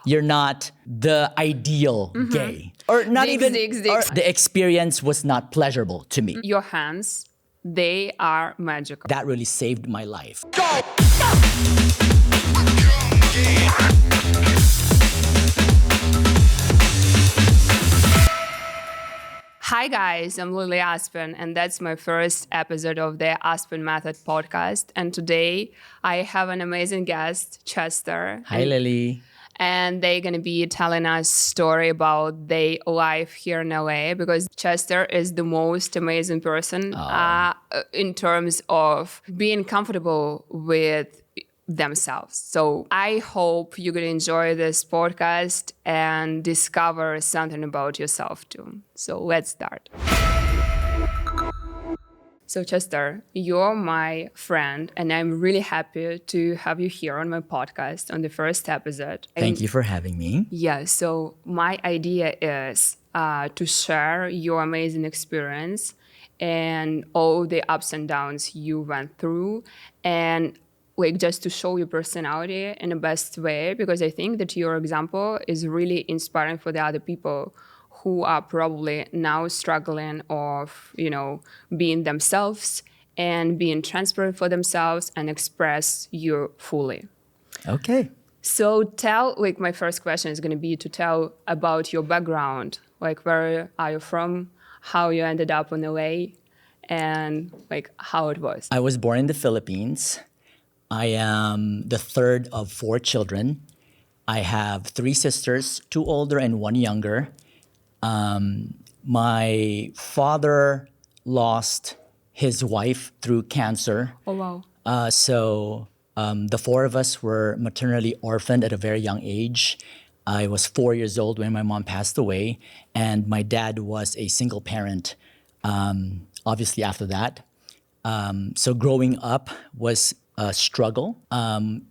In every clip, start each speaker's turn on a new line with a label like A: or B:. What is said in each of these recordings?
A: you're not the ideal gay. Or not or the experience was not pleasurable to me.
B: Your hands, they are magical.
A: That really saved my life.
B: Hi guys, I'm Lily Aspen, and that's my first episode of the Aspen Method podcast. And today I have an amazing guest, Chester.
A: Hi, Lily.
B: And they're going to be telling us story about their life here in LA, because Chester is the most amazing person in terms of being comfortable with themselves. So I hope you're going to enjoy this podcast and discover something about yourself too. So let's start. So Chester, you're my friend, and I'm really happy to have you here on my podcast on the first episode.
A: Thank you for having me.
B: Yeah, so my idea is to share your amazing experience and all the ups and downs you went through, and like just to show your personality in the best way, because I think that your example is really inspiring for the other people who are probably now struggling of, being themselves and being transparent for themselves and express you fully.
A: Okay.
B: So my first question is going to be to tell about your background, like where are you from, how you ended up in LA, and like how it was.
A: I was born in the Philippines. I am the third of 4 children. I have 3 sisters, 2 older and 1 younger. My father lost his wife through cancer.
B: Oh, wow.
A: So the 4 of us were maternally orphaned at a very young age. I was 4 years old when my mom passed away, and my dad was a single parent, obviously after that. So growing up was a struggle.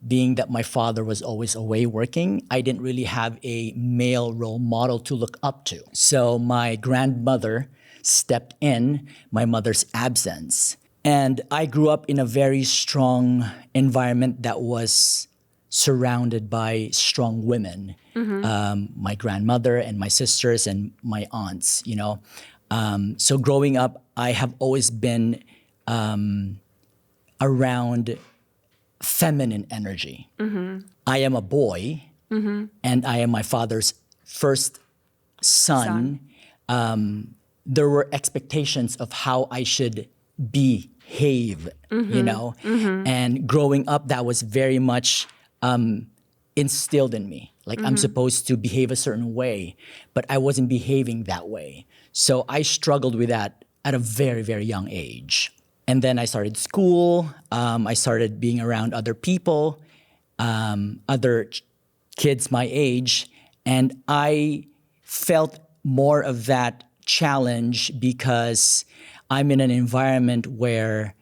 A: Being that my father was always away working, I didn't really have a male role model to look up to. So my grandmother stepped in my mother's absence. And I grew up in a very strong environment that was surrounded by strong women. My grandmother and my sisters and my aunts, So growing up, I have always been around feminine energy. I am a boy, and I am my father's first son. There were expectations of how I should behave, and growing up, that was very much instilled in me. Like I'm supposed to behave a certain way, but I wasn't behaving that way. So I struggled with that at a very, very young age. And then I started school. I started being around other people, other kids my age. And I felt more of that challenge because I'm in an environment where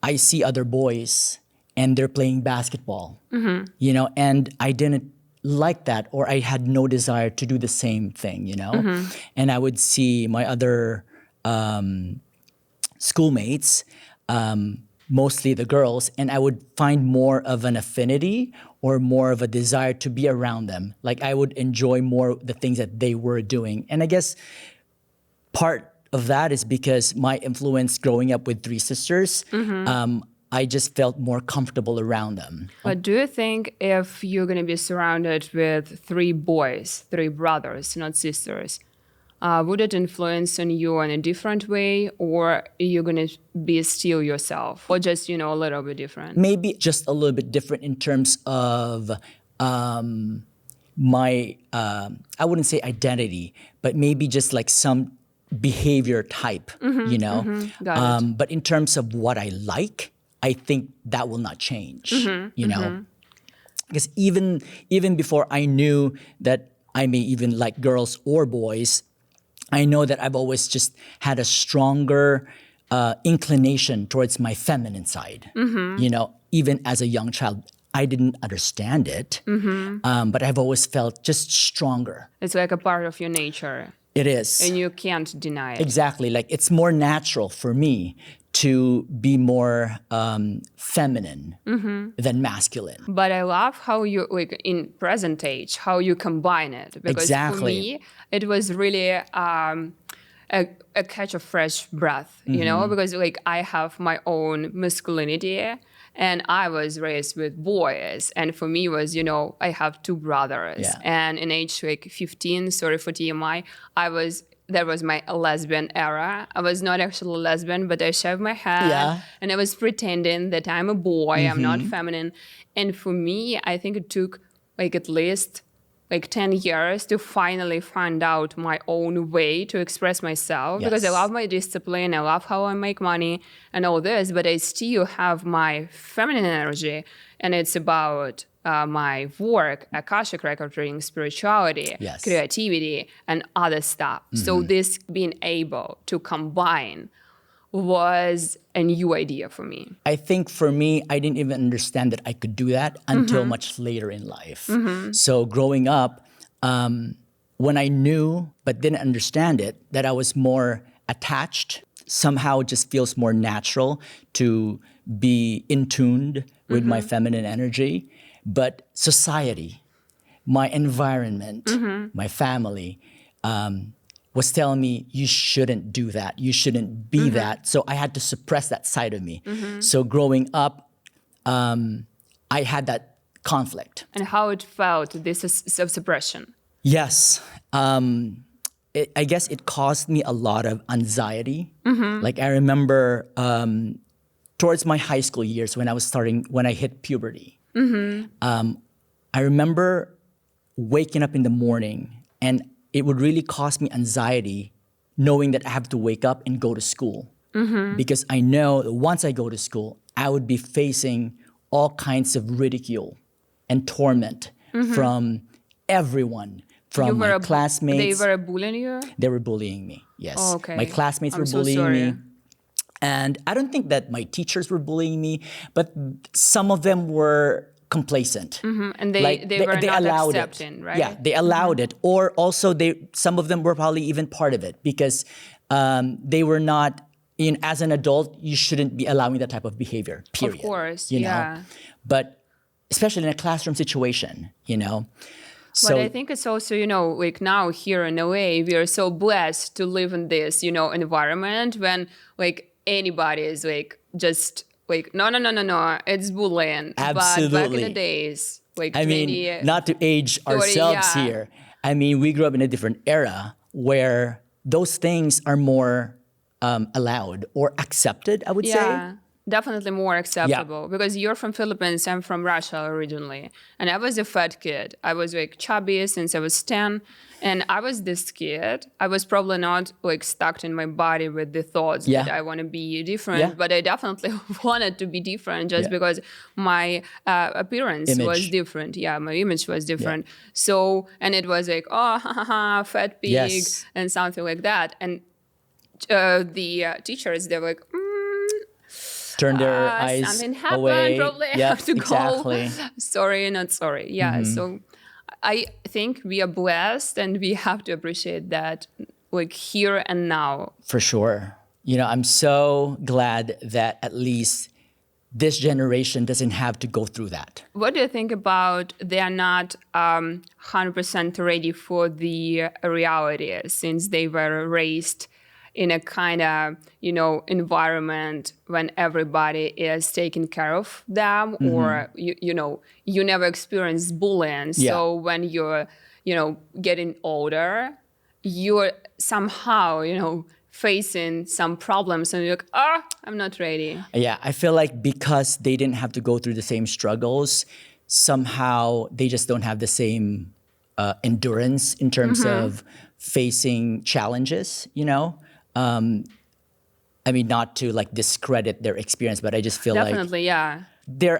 A: I see other boys and they're playing basketball, and I didn't like that, or I had no desire to do the same thing, And I would see my other schoolmates, mostly the girls, and I would find more of an affinity or more of a desire to be around them. Like I would enjoy more the things that they were doing. And I guess part of that is because my influence growing up with 3 sisters, I just felt more comfortable around them.
B: But do you think if you're going to be surrounded with 3 boys, 3 brothers, not sisters, would it influence on you in a different way, or you're going to be still yourself, or just, a little bit different?
A: Maybe just a little bit different in terms of my, I wouldn't say identity, but maybe just like some behavior type,
B: Got it.
A: But in terms of what I like, I think that will not change, Because even before I knew that I may even like girls or boys, I know that I've always just had a stronger inclination towards my feminine side. Even as a young child, I didn't understand it, but I've always felt just stronger.
B: It's like a part of your nature.
A: It is.
B: And you can't deny it.
A: Exactly. Like it's more natural for me to be more feminine than masculine.
B: But I love how you, like in present age, how you combine it. Because
A: Exactly.
B: for me, it was really a catch of fresh breath, you know, because like I have my own masculinity and I was raised with boys. And for me was, you know, I have two brothers.
A: Yeah.
B: And in age like 15, sorry for TMI, that was my lesbian era. I was not actually a lesbian, but I shaved my head
A: Yeah.
B: and I was pretending that I'm a boy, I'm not feminine. And for me, I think it took like at least like 10 years to finally find out my own way to express myself because I
A: Yes.
B: love my discipline, I love how I make money and all this, but I still have my feminine energy and it's about my work, Akashic record reading, spirituality,
A: Yes.
B: creativity, and other stuff. So this being able to combine was a new idea for me.
A: I think for me, I didn't even understand that I could do that until much later in life. So growing up, when I knew but didn't understand it, that I was more attached, somehow just feels more natural to be in tuned with my feminine energy. But society, my environment, my family, was telling me, you shouldn't do that. You shouldn't be that. So I had to suppress that side of me. So growing up, I had that conflict.
B: And how it felt, this is suppression.
A: Yes. I guess it caused me a lot of anxiety. Like I remember towards my high school years when I hit puberty, I remember waking up in the morning and it would really cause me anxiety knowing that I have to wake up and go to school. Because I know that once I go to school, I would be facing all kinds of ridicule and torment from everyone, from my classmates.
B: They were bullying you?
A: They were bullying me, yes.
B: Oh, okay.
A: My classmates were
B: I'm so
A: bullying
B: sorry.
A: me. And I don't think that my teachers were bullying me, but some of them were complacent.
B: And they were not
A: allowed
B: accepting,
A: it.
B: right?
A: Yeah, they allowed it. Or also some of them were probably even part of it because they were not, as an adult, you shouldn't be allowing that type of behavior, period.
B: Of course,
A: you know?
B: yeah.
A: But especially in a classroom situation,
B: But I think it's also, like now here in LA, we are so blessed to live in this, environment when like anybody is like just like, no, it's bullying.
A: Absolutely.
B: But back in the days, like
A: I
B: 20,
A: mean, not to age
B: 30,
A: ourselves
B: yeah.
A: here. I mean, we grew up in a different era where those things are more allowed or accepted, I would say.
B: Yeah, definitely more acceptable because you're from Philippines, I'm from Russia originally. And I was a fat kid. I was like chubby since I was 10. And I was this kid. I was probably not like stuck in my body with the thoughts that I want to be different, but I definitely wanted to be different just because my appearance was different. Yeah, my image was different. So, and it was like, oh, fat pig and something like that. And the teachers, they were like,
A: turn their eyes
B: something happened,
A: away.
B: probably I have to go. Sorry, not sorry. Yeah, so I think we are blessed and we have to appreciate that like here and now.
A: For sure. I'm so glad that at least this generation doesn't have to go through that.
B: What do you think about they are not 100% ready for the reality since they were raised in a kind of, environment when everybody is taking care of them or, you never experience bullying. So when you're, getting older, you're somehow, facing some problems and you're like, I'm not ready.
A: Yeah, I feel like because they didn't have to go through the same struggles, somehow they just don't have the same endurance in terms of facing challenges, I mean, not to like discredit their experience, but I just feel
B: Definitely,
A: like they're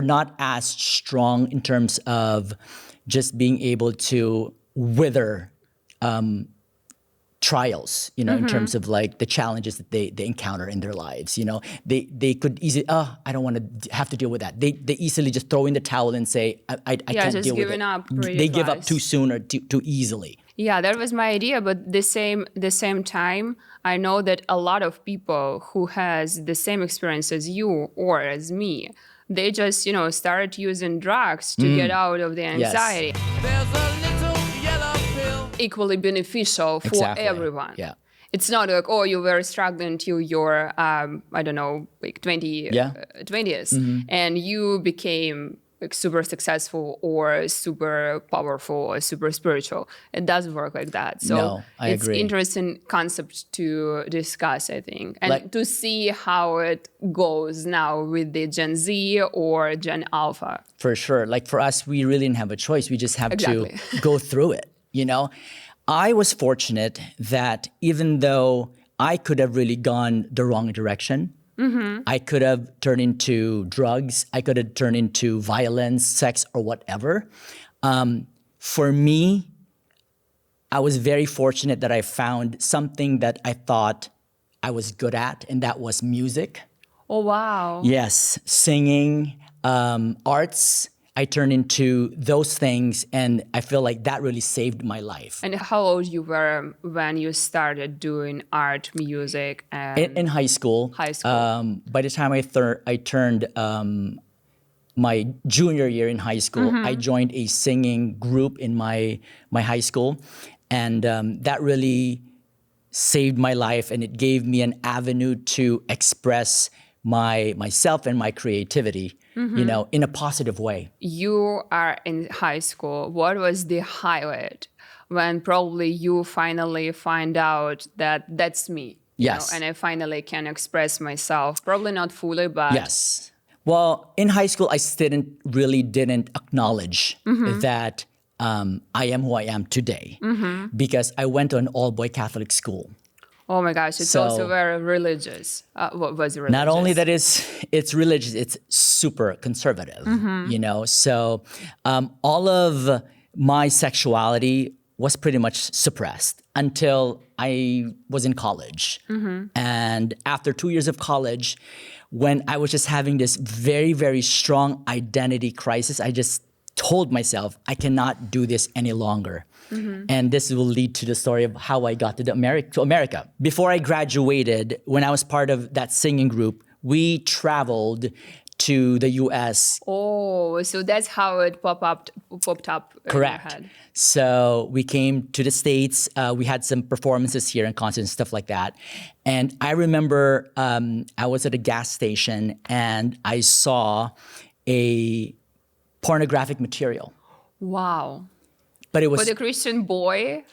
A: not as strong in terms of just being able to wither trials, in terms of like the challenges that they encounter in their lives. They could easily, I don't want to have to deal with that. They easily just throw in the towel and say, I can't deal with it.
B: Up really
A: They give up
B: fast.
A: too soon or too easily.
B: Yeah, that was my idea. But the same time, I know that a lot of people who has the same experience as you or as me, they just started using drugs to get out of the
A: Yes.
B: anxiety.
C: There's a little yellow pill.
B: Equally beneficial for
A: Exactly.
B: everyone.
A: Yeah.
B: It's not like, oh, you were struggling till your, I don't know, like 20s, and you became like super successful or super powerful or super spiritual. It doesn't work like that. So
A: No, I
B: it's
A: agree.
B: interesting concept to discuss, I think, and
A: Like-
B: to see how it goes now with the Gen Z or Gen Alpha.
A: For sure. Like for us, we really didn't have a choice. We just have
B: Exactly.
A: to go through it, you know? I was fortunate that even though I could have really gone the wrong direction, I could have turned into drugs, I could have turned into violence, sex, or whatever. For me, I was very fortunate that I found something that I thought I was good at, and that was music.
B: Oh, wow.
A: Yes, singing, arts. I turned into those things, and I feel like that really saved my life.
B: And how old you were when you started doing art, music, and
A: In high school.
B: High school.
A: By the time I turned my junior year in high school, I joined a singing group in my high school, and that really saved my life, and it gave me an avenue to express myself and my creativity, in a positive way.
B: You are in high school. What was the highlight when probably you finally find out that that's me?
A: Yes.
B: And I finally can express myself. Probably not fully, but
A: Yes. Well, in high school, I didn't acknowledge that I am who I am today because I went to an all-boy Catholic school.
B: oh my gosh, it's
A: So-
B: also very religious. What was religious?
A: Not only that it's religious, it's super conservative, So all of my sexuality was pretty much suppressed until I was in college. And after 2 years of college, when I was just having this very, very strong identity crisis, I just told myself, I cannot do this any longer. And this will lead to the story of how I got to America. Before I graduated, when I was part of that singing group, we traveled to the US.
B: Oh, so that's how it popped up in your
A: Correct.
B: head.
A: So we came to the States. We had some performances here and concerts and stuff like that. And I remember I was at a gas station and I saw a pornographic material.
B: Wow.
A: But it
B: For
A: was
B: the Christian boy,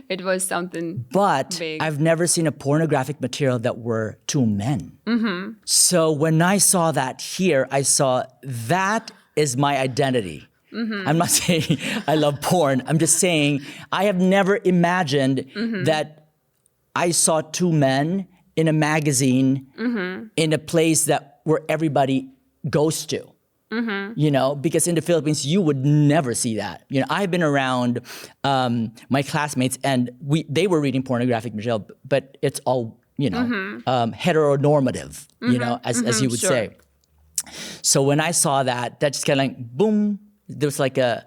B: it was something
A: But
B: big.
A: I've never seen a pornographic material that were two men. So when I saw that here, I saw that is my identity. I'm not saying I love porn. I'm just saying I have never imagined that I saw two men in a magazine in a place that where everybody goes to. Because in the Philippines, you would never see that. I've been around my classmates and they were reading pornographic material, but it's all, heteronormative, as you would
B: sure.
A: say. So when I saw that just kind of like, boom, there was like a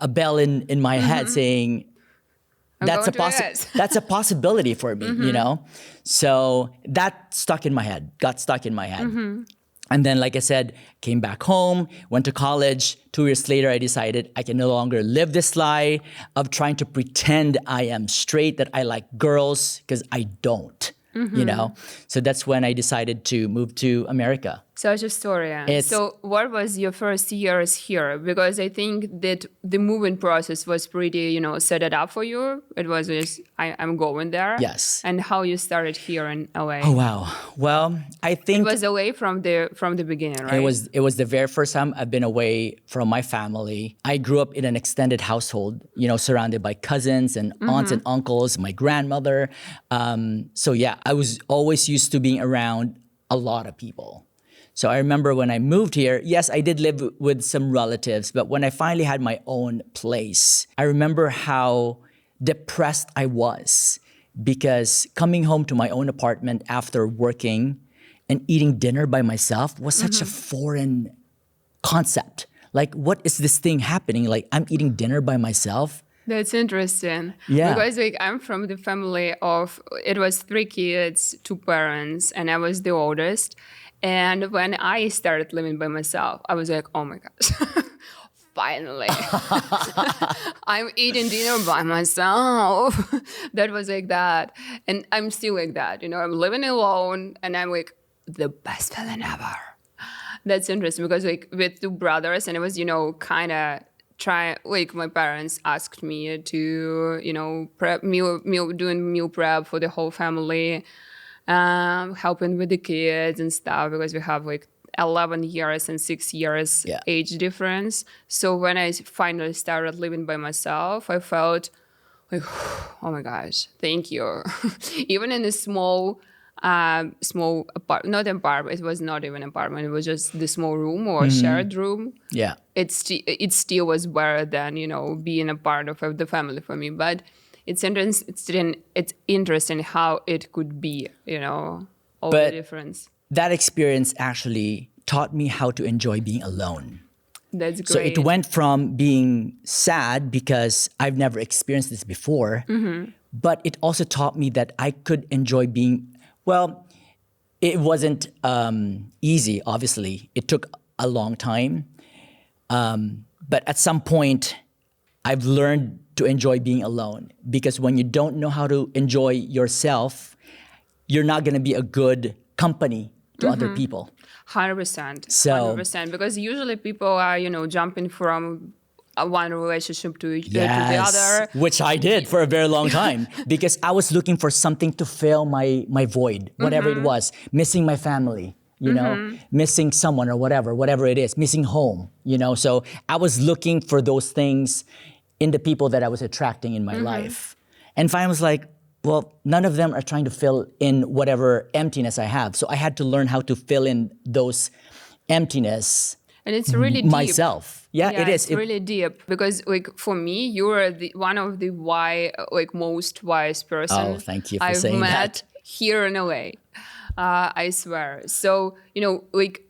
A: bell in my head saying, that's
B: going to US.
A: that's a possibility for me, So that got stuck in my head. And then, like I said, came back home, went to college. 2 years later, I decided I can no longer live this lie of trying to pretend I am straight, that I like girls, because I don't, So that's when I decided to move to America.
B: Such a story. So what was your first years here? Because I think that the moving process was pretty, set it up for you. It was just, I'm going there.
A: Yes.
B: And how you started here in LA.
A: Oh, wow. Well, I think
B: It was LA from the beginning, right?
A: It was the very first time I've been away from my family. I grew up in an extended household, surrounded by cousins and aunts and uncles, my grandmother. So yeah, I was always used to being around a lot of people. So I remember when I moved here, yes, I did live with some relatives, but when I finally had my own place, I remember how depressed I was because coming home to my own apartment after working and eating dinner by myself was such a foreign concept. Like, what is this thing happening? Like, I'm eating dinner by myself.
B: That's interesting.
A: Yeah.
B: Because like I'm from the family of it was 3 kids, 2 parents, and I was the oldest. And when I started living by myself, I was like, oh my gosh. Finally, I'm eating dinner by myself. That was like that. And I'm still like that. I'm living alone and I'm like, the best feeling ever. That's interesting because like with 2 brothers and it was, kind of like my parents asked me to, prep doing meal prep for the whole family, helping with the kids and stuff because we have like 11 years and 6 years
A: Yeah.
B: age difference. So when I finally started living by myself, I felt like, oh my gosh, thank you. Even in a small not apartment, it was not even an apartment, it was just the small room or shared room.
A: Yeah.
B: It still was better than, being a part of the family for me. But it's interesting how it could be, all
A: But-
B: the difference.
A: That experience actually taught me how to enjoy being alone.
B: That's great.
A: So it went from being sad because I've never experienced this before, but it also taught me that I could enjoy being, well, it wasn't easy, obviously. It took a long time. But at some point, I've learned to enjoy being alone because when you don't know how to enjoy yourself, you're not going to be a good company to other people.
B: 100%.
A: So-
B: 100%. Because usually people are, jumping from one relationship to the other.
A: Which I did for a very long time because I was looking for something to fill my void, whatever it was, missing my family, missing someone or whatever it is, missing home, So I was looking for those things in the people that I was attracting in my life. And finally I was like, well, none of them are trying to fill in whatever emptiness I have. So I had to learn how to fill in those emptiness
B: And it's really deep.
A: myself. Yeah, it is.
B: It's really deep because, like, for me, you're one of the most wise person
A: Oh, thank you for
B: I've
A: saying
B: met
A: that.
B: here in LA. I swear. So,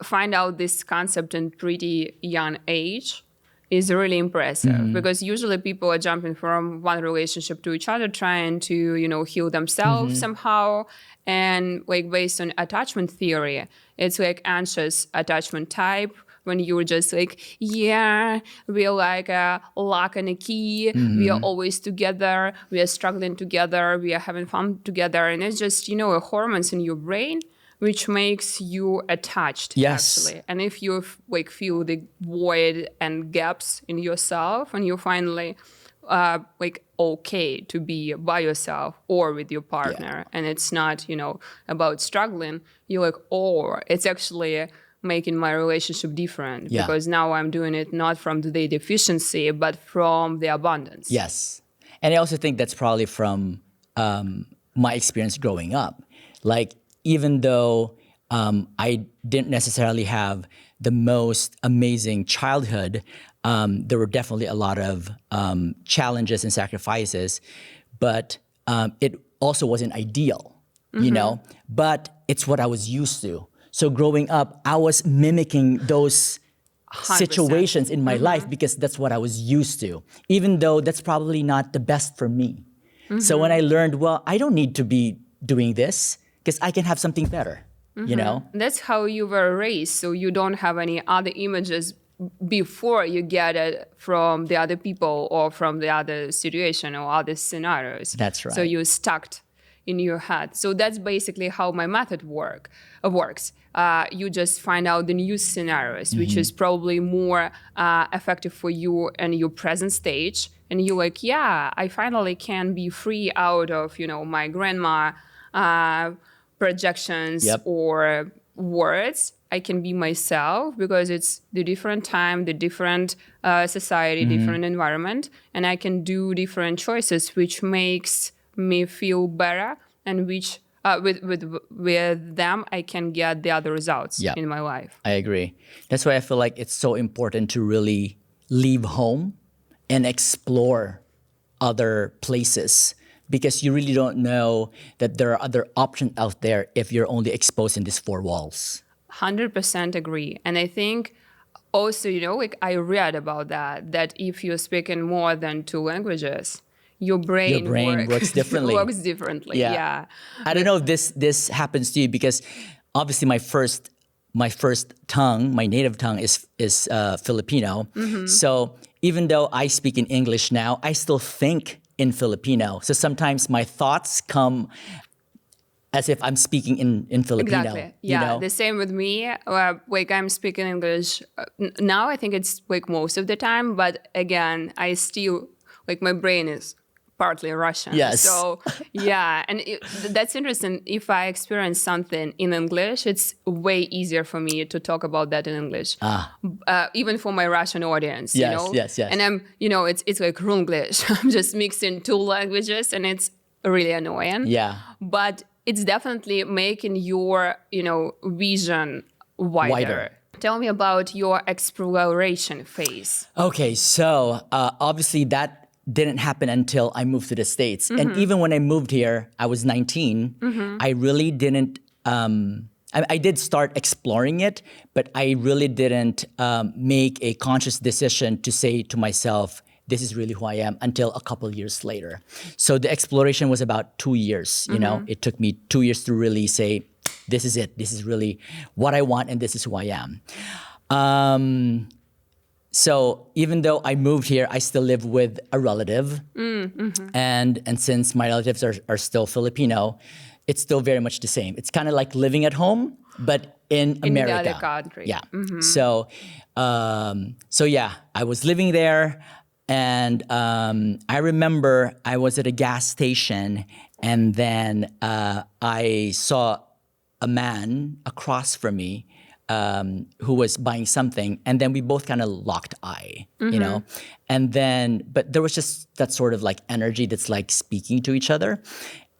B: find out this concept in pretty young age is really impressive because usually people are jumping from one relationship to each other, trying to, heal themselves somehow. And like based on attachment theory, it's like anxious attachment type when you're just like, yeah, we're like a lock and a key. We are always together. We are struggling together. We are having fun together. And it's just, hormones in your brain which makes you attached,
A: Yes.
B: actually. And if you feel the void and gaps in yourself, and you're finally okay to be by yourself or with your partner, and it's not about struggling, you're like, oh, it's actually making my relationship different because now I'm doing it not from the deficiency but from the abundance.
A: Yes. And I also think that's probably from my experience growing up. Like, even though I didn't necessarily have the most amazing childhood, there were definitely a lot of challenges and sacrifices, but it also wasn't ideal, but it's what I was used to. So growing up, I was mimicking those
B: 100%.
A: situations in my life because that's what I was used to, even though that's probably not the best for me. So when I learned, well, I don't need to be doing this because I can have something better,
B: That's how you were raised, so you don't have any other images before you get it from the other people or from the other situation or other scenarios.
A: That's right.
B: So you're stuck in your head. So that's basically how my method works. You just find out the new scenarios, which is probably more effective for you in your present stage. And you're like, yeah, I finally can be free out of, my grandma projections or words. I can be myself because it's the different time, the different society, different environment, and I can do different choices, which makes me feel better, and which with them I can get the other results in my life.
A: I agree. That's why I feel like it's so important to really leave home and explore other places, because you really don't know that there are other options out there if you're only exposed in these 4 walls.
B: 100% agree. And I think also, like I read about that if you're speaking more than two languages, your brain
A: works differently.
B: works differently. Yeah.
A: I don't know if this happens to you, because obviously my first tongue, my native tongue is Filipino. So even though I speak in English now, I still think in Filipino. So sometimes my thoughts come as if I'm speaking in Filipino.
B: Exactly. Yeah. The same with me. Like I'm speaking English now. I think it's like most of the time, but again, I still like my brain is partly Russian.
A: Yes.
B: So yeah, and that's interesting. If I experience something in English, it's way easier for me to talk about that in English. Even for my Russian audience.
A: Yes, yes.
B: And I'm, it's like Runglish. I'm just mixing two languages, and it's really annoying.
A: Yeah.
B: But it's definitely making your, vision wider. Tell me about your exploration phase.
A: Okay, so obviously that didn't happen until I moved to the States. And even when I moved here, I was 19. I really didn't, I did start exploring it, but I really didn't make a conscious decision to say to myself, this is really who I am, until a couple years later. So the exploration was about 2 years, It took me 2 years to really say, this is it. This is really what I want, and this is who I am. So even though I moved here, I still live with a relative. And since my relatives are still Filipino, it's still very much the same. It's kind of like living at home, but in America.
B: In the other country.
A: Yeah. So yeah, I was living there. And I remember I was at a gas station, and then I saw a man across from me who was buying something, and then we both kind of locked eye, and then, but there was just that sort of like energy that's like speaking to each other,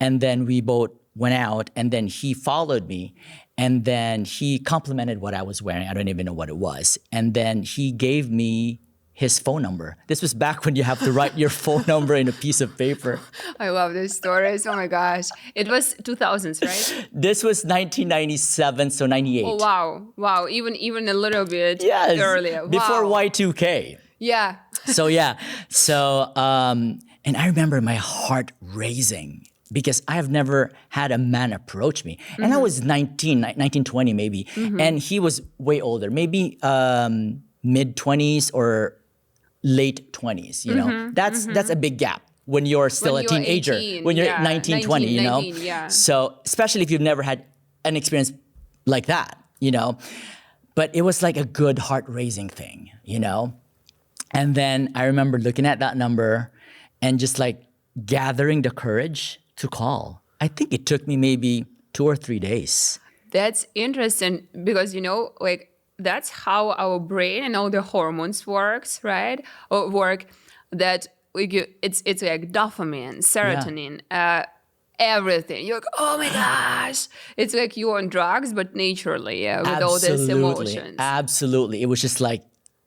A: and then we both went out, and then he followed me, and then he complimented what I was wearing. I don't even know what it was, and then he gave me his phone number. This was back when you have to write your phone number in a piece of paper.
B: I love these stories. Oh my gosh. It was 2000s, right?
A: This was 1997, so 98.
B: Oh, wow. Wow. Even a little bit
A: Yes,
B: earlier. Wow.
A: before Y2K.
B: Yeah.
A: So yeah. So, and I remember my heart racing because I have never had a man approach me. And I was 19, 20 maybe. And he was way older, maybe mid-20s or late 20s, That's a big gap when you're still a teenager.
B: 18,
A: when you're
B: yeah,
A: 19, 20,
B: 19, yeah.
A: So especially if you've never had an experience like that, But it was like a good heart-raising thing, And then I remember looking at that number and just like gathering the courage to call. I think it took me maybe 2 or 3 days.
B: That's interesting because, like, that's how our brain and all the hormones works, right? Or work that it's like dopamine, serotonin, everything. You're like, oh my gosh. It's like you're on drugs, but naturally, with all these emotions.
A: Absolutely. It was just like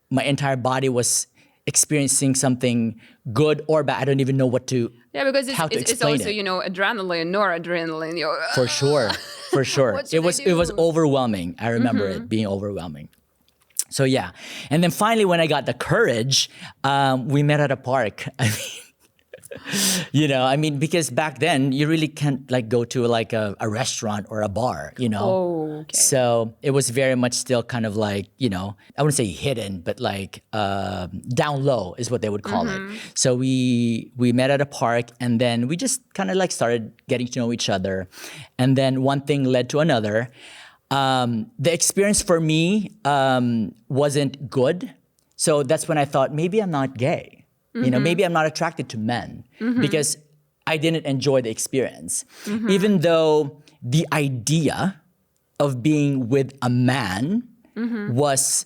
A: my entire body was experiencing something good or bad. I don't even know what to
B: because
A: how to
B: it's
A: explain
B: also,
A: it.
B: Adrenaline, noradrenaline. You're,
A: For sure.
B: What
A: It was
B: should I do?
A: overwhelming. I remember it being overwhelming. So yeah. And then finally when I got the courage, we met at a park. Because back then you really can't like go to like a restaurant or a bar,
B: Oh, okay.
A: So it was very much still kind of like, I wouldn't say hidden, but like down low is what they would call it. So we met at a park, and then we just kind of like started getting to know each other. And then one thing led to another. The experience for me wasn't good. So that's when I thought, maybe I'm not gay. Maybe I'm not attracted to men because I didn't enjoy the experience. Even though the idea of being with a man was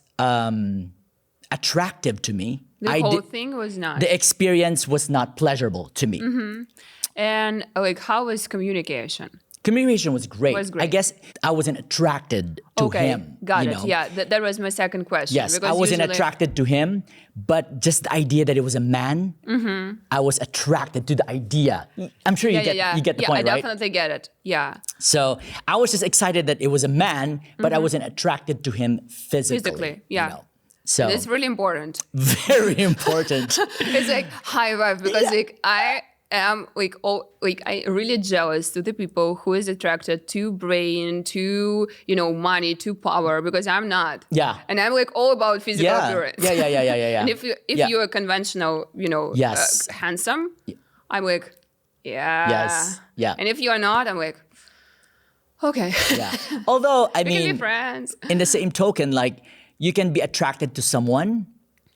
A: attractive to me.
B: The whole thing was not.
A: The experience was not pleasurable to me.
B: And like, how was communication?
A: Communication was great.
B: Was great.
A: I guess I wasn't attracted to him.
B: Got it. Yeah, that was my second question.
A: Yes,
B: because
A: I wasn't attracted to him, but just the idea that it was a man, I was attracted to the idea. I'm sure you get the point,
B: I
A: right?
B: definitely get it. Yeah.
A: So I was just excited that it was a man, but I wasn't attracted to him physically.
B: Yeah.
A: So
B: It's really important.
A: very important.
B: It's like high vibe because like I am like I really jealous to the people who is attracted to brain, to money, to power, because I'm not.
A: Yeah.
B: And I'm like all about physical
A: Yeah.
B: appearance.
A: Yeah.
B: And if you're a conventional,
A: Yes.
B: handsome, I'm like, yeah.
A: Yes. Yeah.
B: And if you are not, I'm like, okay.
A: Yeah. Although, I
B: We can be
A: mean,
B: friends.
A: in the same token, like you can be attracted to someone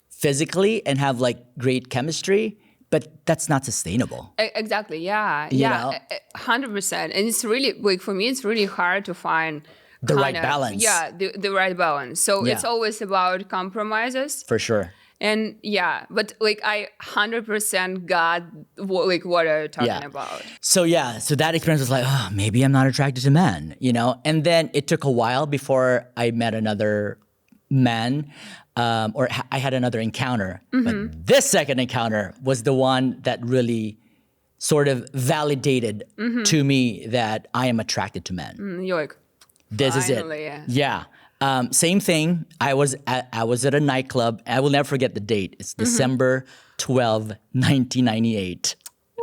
A: physically and have like great chemistry, but that's not sustainable.
B: Exactly. Yeah.
A: You know?
B: 100%. And it's really like for me, it's really hard to find
A: The right balance.
B: Yeah, the right balance. So
A: Yeah.
B: it's always about compromises.
A: For sure.
B: And yeah, but like I 100% got what are you talking about?
A: So that experience was like, oh, maybe I'm not attracted to men, And then it took a while before I met another man, or I had another encounter. But this second encounter was the one that really sort of validated to me that I am attracted to men.
B: You're like,
A: This
B: finally,
A: is it. Yeah. Same thing. I was at a nightclub. I will never forget the date. It's December 12, 1998.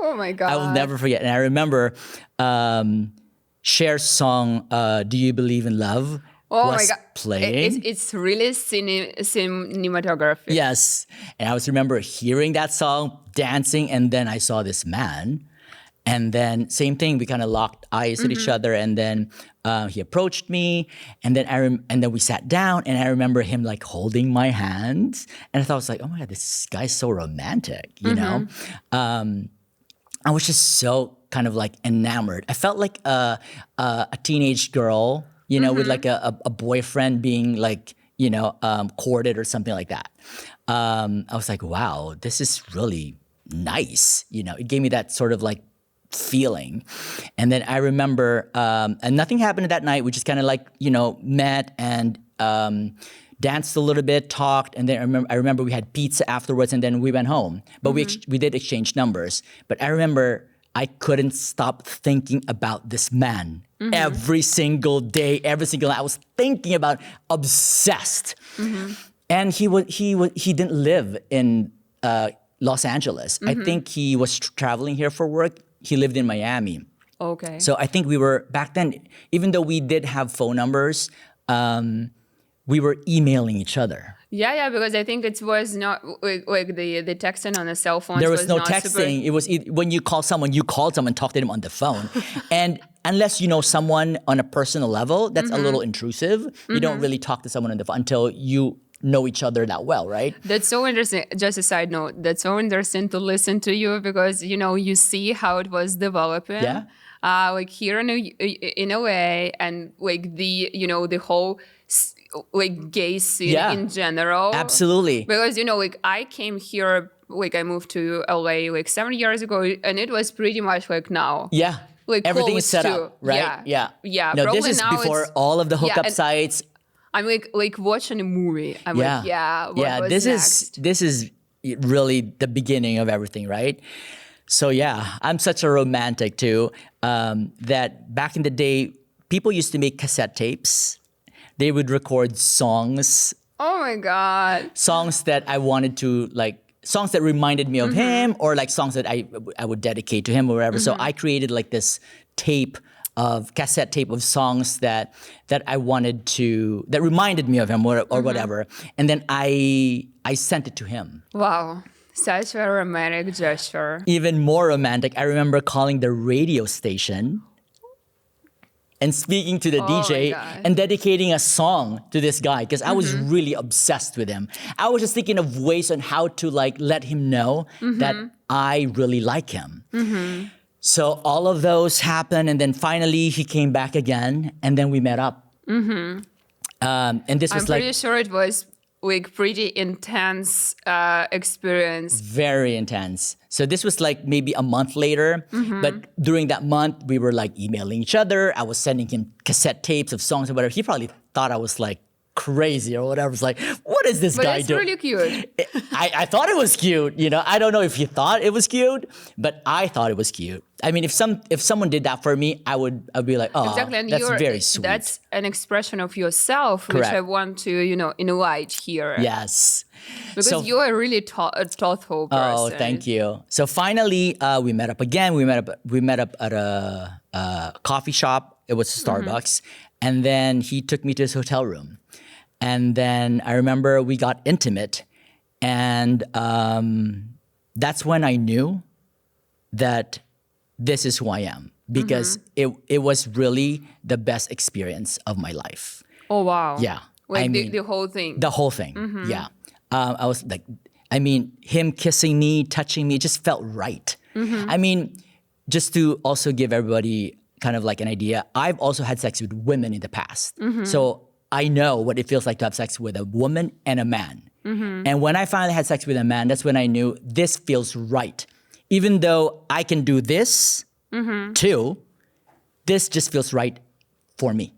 B: oh my God.
A: I will never forget. And I remember Cher's song, Do You Believe in Love?
B: Oh
A: was
B: my God.
A: playing.
B: It's really cinematography.
A: Yes. And I remember hearing that song, dancing, and then I saw this man. And then same thing, we kind of locked eyes at each other, and then he approached me, and then and then we sat down, and I remember him like holding my hand, and I thought, I was like, oh my God, this guy's so romantic, you know? I was just so kind of like enamored. I felt like a teenage girl, with like a boyfriend being like, courted or something like that. I was like, wow, this is really nice. It gave me that sort of like feeling. And then I remember, and nothing happened that night. We just kind of like, met and danced a little bit, talked, and then I remember we had pizza afterwards, and then we went home. But we did exchange numbers. But I remember I couldn't stop thinking about this man every single day, every single night. I was thinking about, obsessed. And he didn't live in Los Angeles. I think he was traveling here for work. He lived in Miami.
B: Okay.
A: So I think we were, back then, even though we did have phone numbers, we were emailing each other.
B: Yeah, because I think it was not like the texting on the cell phone.
A: There was no texting. It was when you call someone, talk to them on the phone. And unless you know someone on a personal level, that's a little intrusive. You don't really talk to someone on the phone until you know each other that well, right?
B: That's so interesting. Just a side note, that's so interesting to listen to you because, you see how it was developing.
A: Yeah.
B: Like here in LA and like the whole like gay scene in general.
A: Absolutely.
B: Because, like I came here, like I moved to LA like 7 years ago and it was pretty much like now.
A: Yeah.
B: Like
A: everything is set
B: to,
A: up, right?
B: Yeah.
A: No, this is before all of the hookup sites.
B: I'm like watching a movie. I'm like, what was next?
A: This is really the beginning of everything, right? So yeah, I'm such a romantic too. That back in the day, people used to make cassette tapes. They would record songs.
B: Oh my God.
A: Songs that I wanted to like. Songs that reminded me of him, or like songs that I would dedicate to him or whatever. So I created like this cassette tape of songs that I wanted to, that reminded me of him or whatever. And then I sent it to him.
B: Wow. Such a romantic gesture.
A: Even more romantic, I remember calling the radio station and speaking to the DJ and dedicating a song to this guy because I was really obsessed with him. I was just thinking of ways on how to like let him know that I really like him. So all of those happened, and then finally he came back again, and then we met up. And this was
B: I'm pretty sure it was like pretty intense experience.
A: Very intense. So this was like maybe a month later, but during that month we were like emailing each other. I was sending him cassette tapes of songs or whatever. He probably thought I was like crazy or whatever. It's like, what is this
B: But
A: guy
B: it's
A: doing?
B: really cute.
A: I thought it was cute. I don't know if he thought it was cute, but I thought it was cute. I mean, if someone did that for me, I'd be like, oh,
B: Exactly, and
A: that's very sweet.
B: that's an expression of yourself, which
A: Correct.
B: I want to, invite here.
A: Yes.
B: Because
A: So-
B: you're a really thoughtful person.
A: Oh, thank you. So finally, we met up again. We met up at a coffee shop. It was a Starbucks, and then he took me to his hotel room, and then I remember we got intimate, and that's when I knew that this is who I am, because it was really the best experience of my life.
B: Oh, wow.
A: Yeah.
B: Like
A: I
B: the
A: mean,
B: whole thing.
A: The whole thing. Yeah. I was like, him kissing me, touching me, it just felt right. I mean, just to also give everybody kind of like an idea, I've also had sex with women in the past. So I know what it feels like to have sex with a woman and a man. And when I finally had sex with a man, that's when I knew this feels right. Even though I can do this too, this just feels right for me,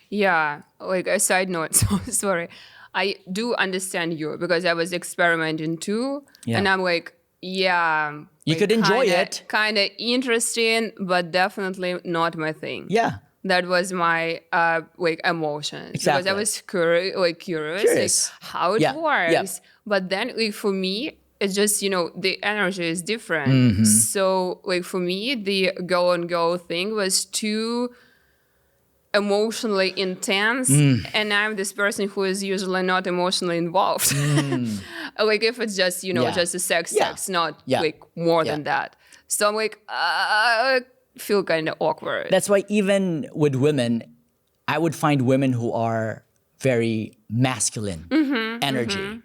B: Yeah, like a side note, so sorry. I do understand you because I was experimenting too.
A: Yeah.
B: And I'm like, yeah.
A: You could enjoy it.
B: Kind of interesting, but definitely not my thing.
A: Yeah.
B: That was my emotions.
A: Exactly.
B: Because I was curious.
A: Curious.
B: Like, how it
A: Yeah,
B: works.
A: yeah.
B: But then for me, it's just, the energy is different.
A: Mm-hmm.
B: So for me, the go on go thing was too emotionally intense, and I'm this person who is usually not emotionally involved. Like if it's just
A: Yeah.
B: just a sex, not
A: Yeah.
B: more
A: Yeah.
B: than that. So I'm like, I feel kind of awkward.
A: That's why even with women, I would find women who are very masculine energy,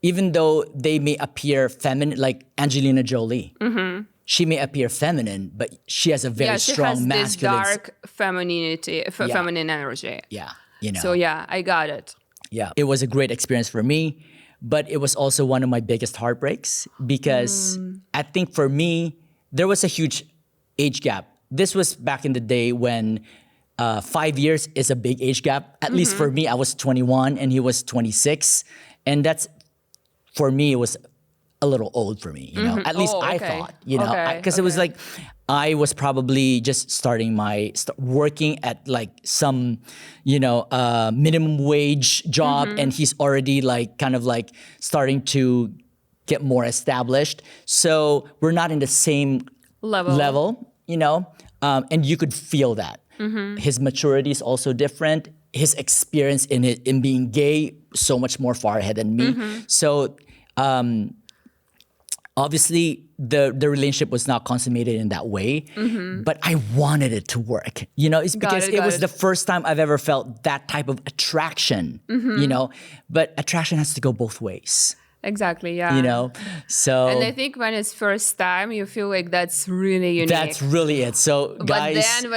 A: even though they may appear feminine, like Angelina Jolie. She may appear feminine, but she has a very
B: she
A: strong
B: has
A: masculine.
B: this dark femininity, feminine energy.
A: Yeah,
B: So yeah, I got it.
A: Yeah, it was a great experience for me, but it was also one of my biggest heartbreaks because I think for me, there was a huge age gap. This was back in the day when 5 years is a big age gap. At least for me, I was 21 and he was 26. And that's, for me, it was a little old for me, At least
B: Oh,
A: I
B: okay.
A: thought,
B: Okay,
A: because it was like, I was probably just starting working at like some, minimum wage job, and he's already like kind of like starting to get more established. So we're not in the same level, and you could feel that. His maturity is also different. His experience in being gay, so much more far ahead than me. So obviously, the relationship was not consummated in that way, but I wanted it to work. It's because it was the first time I've ever felt that type of attraction, but attraction has to go both ways.
B: Exactly, yeah.
A: So.
B: And I think when it's first time, you feel like that's really unique.
A: That's really it. So, guys.
B: But then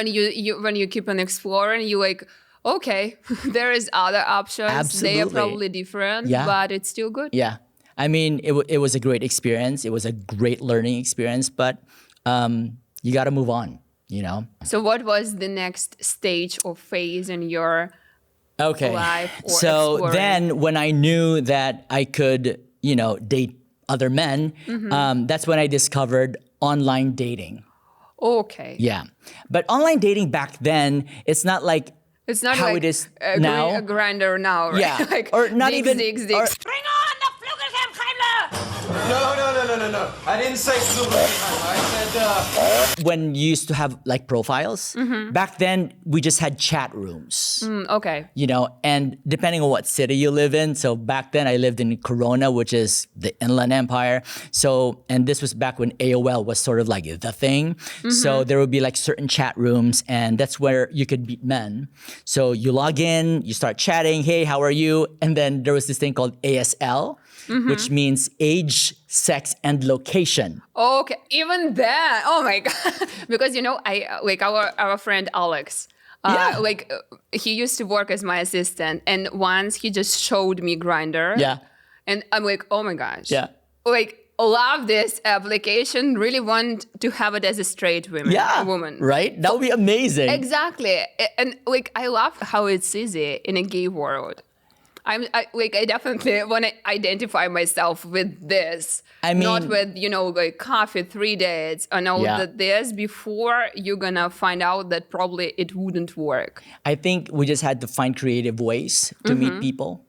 B: when you keep on exploring, you like, okay, there is other options.
A: Absolutely.
B: They are probably different, but it's still good.
A: Yeah. I mean, it was a great experience. It was a great learning experience, but you got to move on,
B: So what was the next stage or phase in your life or
A: so
B: exploring?
A: then when I knew that I could, date other men, that's when I discovered online dating.
B: Okay.
A: Yeah. But online dating back then, it's not like
B: It's not
A: how
B: like
A: it is
B: a
A: now.
B: grinder now, right?
A: Yeah.
B: Like
A: Or not
B: digs,
A: even-
B: digs,
A: or-
B: digs.
C: Bring on the Flügelschirmkeimler! No. I didn't say Flügelschirmkeimler. I said,
A: when you used to have like profiles, back then we just had chat rooms.
B: Okay.
A: And depending on what city you live in. So back then I lived in Corona, which is the Inland Empire. So, and this was back when AOL was sort of like the thing. So there would be like certain chat rooms, and that's where you could meet men. So you log in, you start chatting, hey, how are you? And then there was this thing called ASL, which means age, sex, and location.
B: Okay, even that. Oh my god! Because I like our friend Alex. He used to work as my assistant, and once he just showed me Grinder.
A: Yeah.
B: And I'm like, oh my gosh.
A: Yeah.
B: Like love this application. Really want to have it as a straight woman.
A: Right? That would be amazing.
B: Exactly. And like, I love how it's easy in a gay world. I definitely want to identify myself with this.
A: I mean,
B: not with, like coffee, 3 dates, and all that this before you're gonna find out that probably it wouldn't work.
A: I think we just had to find creative ways to meet people,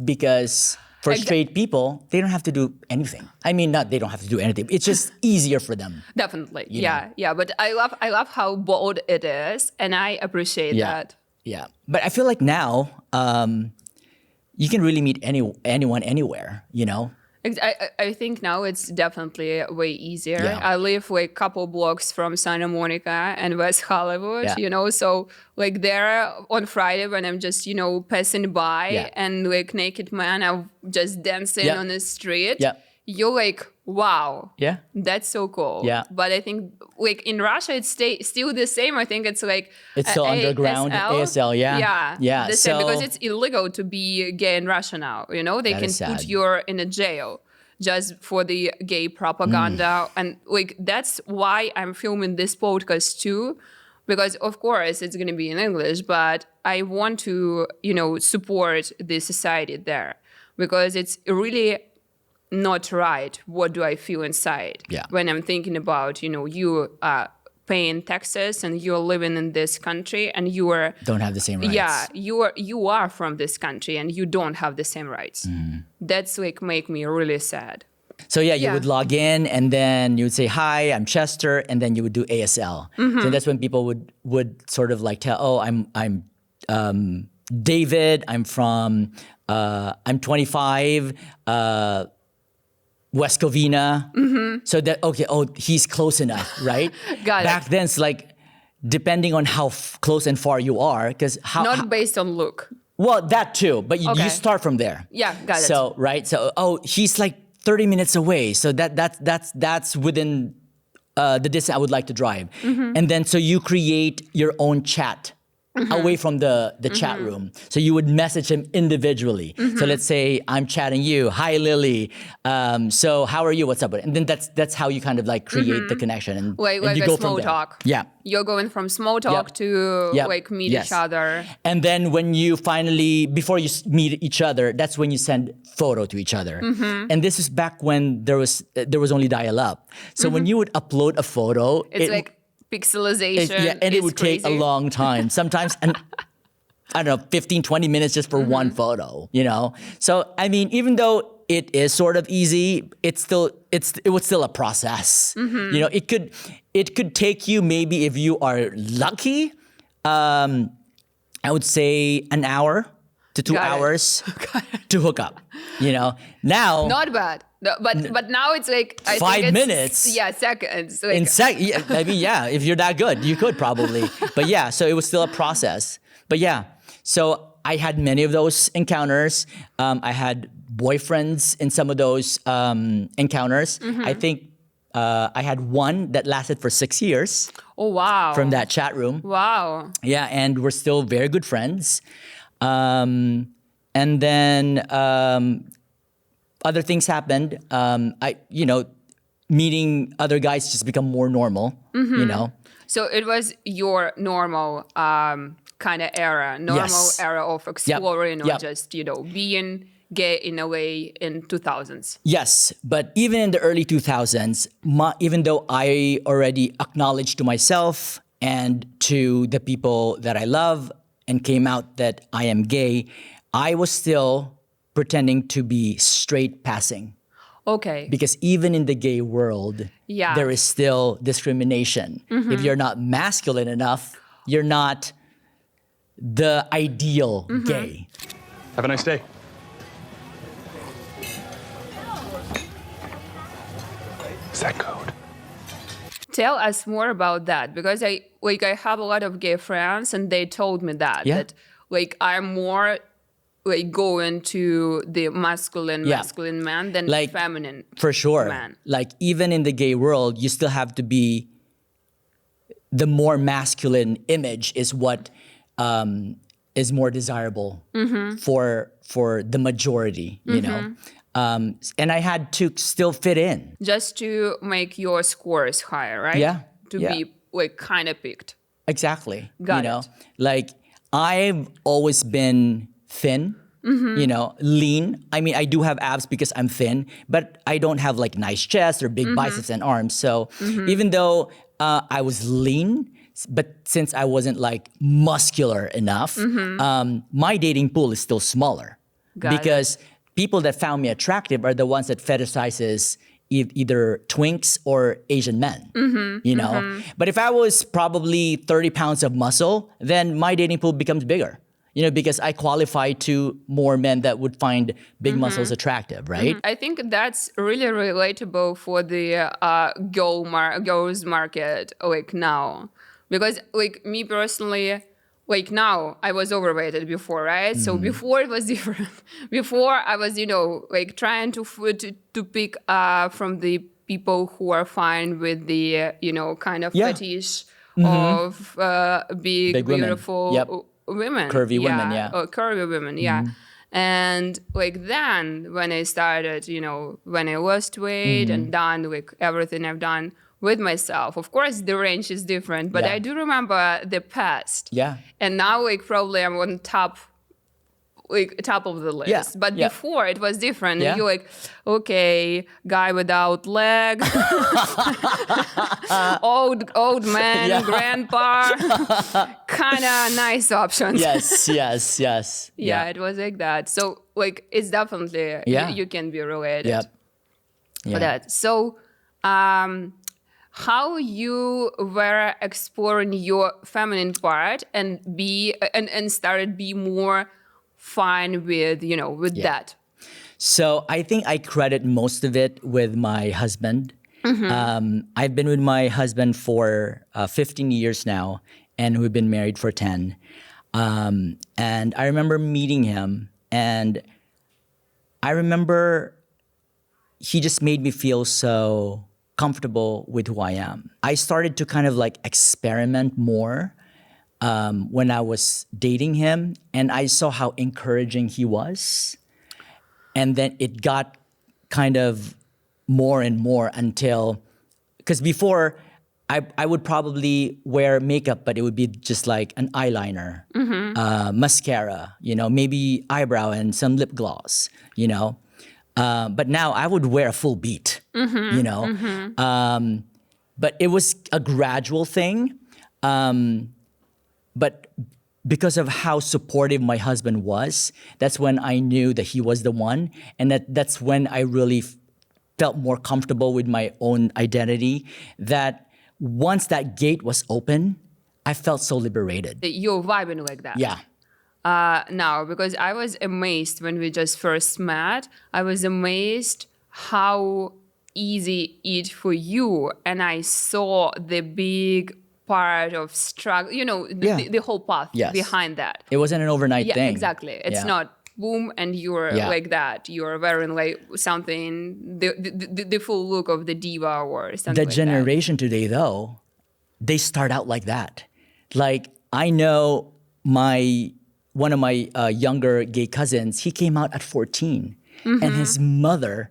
A: because for straight people, they don't have to do anything. I mean, not they don't have to do anything. It's just easier for them.
B: Definitely. Yeah. But I love how bold it is, and I appreciate that.
A: Yeah. But I feel like now, you can really meet anyone anywhere,
B: I think now it's definitely way easier.
A: Yeah.
B: I live like a couple blocks from Santa Monica and West Hollywood, so like there on Friday when I'm just, passing by and like naked man are just dancing on the street, you're like, wow, that's so cool.
A: Yeah.
B: But I think like in Russia, it's still the same. I think it's like
A: it's still underground, ASL,
B: the same, because it's illegal to be gay in Russia now. They can put you in a jail just for the gay propaganda, and like that's why I'm filming this podcast too, because of course it's going to be in English, but I want to support the society there, because it's really not right. What do I feel inside when I'm thinking about, you paying taxes and you're living in this country and you
A: don't have the same rights.
B: Yeah, you are from this country and you don't have the same rights. That's like make me really sad.
A: So you would log in and then you would say, hi, I'm Chester, and then you would do ASL. So that's when people would sort of like tell, oh, I'm David, I'm from I'm 25, West Covina. So that, he's close enough, right?
B: Got it.
A: Back then, it's like, depending on how close and far you are, because
B: Not based on look.
A: Well, that too, but you start from there.
B: Yeah, got it.
A: So, right? So, he's like 30 minutes away. So that's within the distance I would like to drive. And then, so you create your own chat away from the chat room. So you would message him individually. So let's say I'm chatting you, hi Lily, so how are you, what's up? And then that's how you kind of like create the connection. And,
B: like
A: you
B: a
A: go
B: small
A: from there.
B: talk.
A: Yeah.
B: You're going from small talk to like meet each other.
A: And then when you finally, before you meet each other, that's when you send photo to each other. And this is back when there was only dial-up. So when you would upload a photo,
B: it's like pixelization.
A: And it would take a long time. Sometimes, and I don't know, 15, 20 minutes just for one photo, So, I mean, even though it is sort of easy, it was still a process. It could take you, maybe if you are lucky, I would say an hour to 2 hours to hook up. Now
B: not bad. No, but now it's like I
A: 5
B: think it's,
A: minutes.
B: Yeah, seconds. Like,
A: if you're that good, you could probably. But so it was still a process. But so I had many of those encounters. I had boyfriends in some of those encounters. I think I had one that lasted for 6 years.
B: Oh wow!
A: From that chat room.
B: Wow.
A: Yeah, and we're still very good friends. And then. Other things happened. Meeting other guys just become more normal,
B: So it was your normal kind of era, era of exploring or just, being gay in a way in 2000s.
A: Yes, but even in the early 2000s, even though I already acknowledged to myself and to the people that I love and came out that I am gay, I was still pretending to be straight passing.
B: Okay.
A: Because even in the gay world, there is still discrimination. If you're not masculine enough, you're not the ideal gay.
D: Have a nice day. Is that code?
B: Tell us more about that, because I have a lot of gay friends and they told me that I'm more like going to the masculine man than
A: like,
B: feminine
A: for sure
B: man.
A: Like even in the gay world, you still have to be the more masculine image is what is more desirable for the majority, And I had to still fit in.
B: Just to make your scores higher, right?
A: Yeah,
B: To
A: yeah.
B: be like kind of picked.
A: Exactly.
B: Got
A: you know,
B: it.
A: like I've always been thin, lean. I mean, I do have abs because I'm thin, but I don't have like nice chest or big biceps and arms. So even though I was lean, but since I wasn't like muscular enough, my dating pool is still smaller.
B: Got it.
A: Because people that found me attractive are the ones that fetishizes either twinks or Asian men, you know? But if I was probably 30 pounds of muscle, then my dating pool becomes bigger, because I qualify to more men that would find big muscles attractive, right?
B: I think that's really relatable for the girls market like now, because like me personally, like now I was overweighted before, right? So before it was different. Before I was, like trying to pick from the people who are fine with the, kind of
A: Yeah.
B: fetish of
A: Big women.
B: beautiful
A: Yep.
B: women.
A: Curvy women, yeah.
B: Curvy women, yeah. And like then when I started, when I lost weight and done like everything I've done with myself, of course the range is different, but
A: Yeah.
B: I do remember the past.
A: Yeah.
B: And now like probably I'm on top of the list.
A: Yeah,
B: But
A: yeah.
B: before it was different.
A: Yeah.
B: And you're like, okay, guy without legs, old man,
A: Yeah.
B: grandpa, kind of nice options.
A: Yes.
B: Yeah, it was like that. So like it's definitely
A: Yeah.
B: you can be related
A: Yep.
B: for
A: Yeah.
B: that. So how you were exploring your feminine part and started be more fine with that.
A: So I think I credit most of it with my husband. I've been with my husband for 15 years now, and we've been married for 10. And I remember meeting him, and I remember he just made me feel so comfortable with who I am. I started to kind of like experiment more when I was dating him, and I saw how encouraging he was. And then it got kind of more and more until, because before I would probably wear makeup, but it would be just like an eyeliner, mascara, maybe eyebrow and some lip gloss, But now I would wear a full beat, But it was a gradual thing. But because of how supportive my husband was, that's when I knew that he was the one. And that's when I really felt more comfortable with my own identity. That once that gate was open, I felt so liberated.
B: You're vibing like that.
A: Yeah.
B: Now, because I was amazed when we just first met. I was amazed how easy it for you. And I saw the big part of struggle, the whole path
A: Yes.
B: behind that.
A: It wasn't an overnight
B: Yeah,
A: thing.
B: exactly. It's
A: Yeah.
B: not boom and you're
A: Yeah.
B: like that. You're wearing like something, the full look of the diva or something
A: The
B: like that.
A: generation today, though, they start out like that. Like, I know one of my younger gay cousins, he came out at 14, and his mother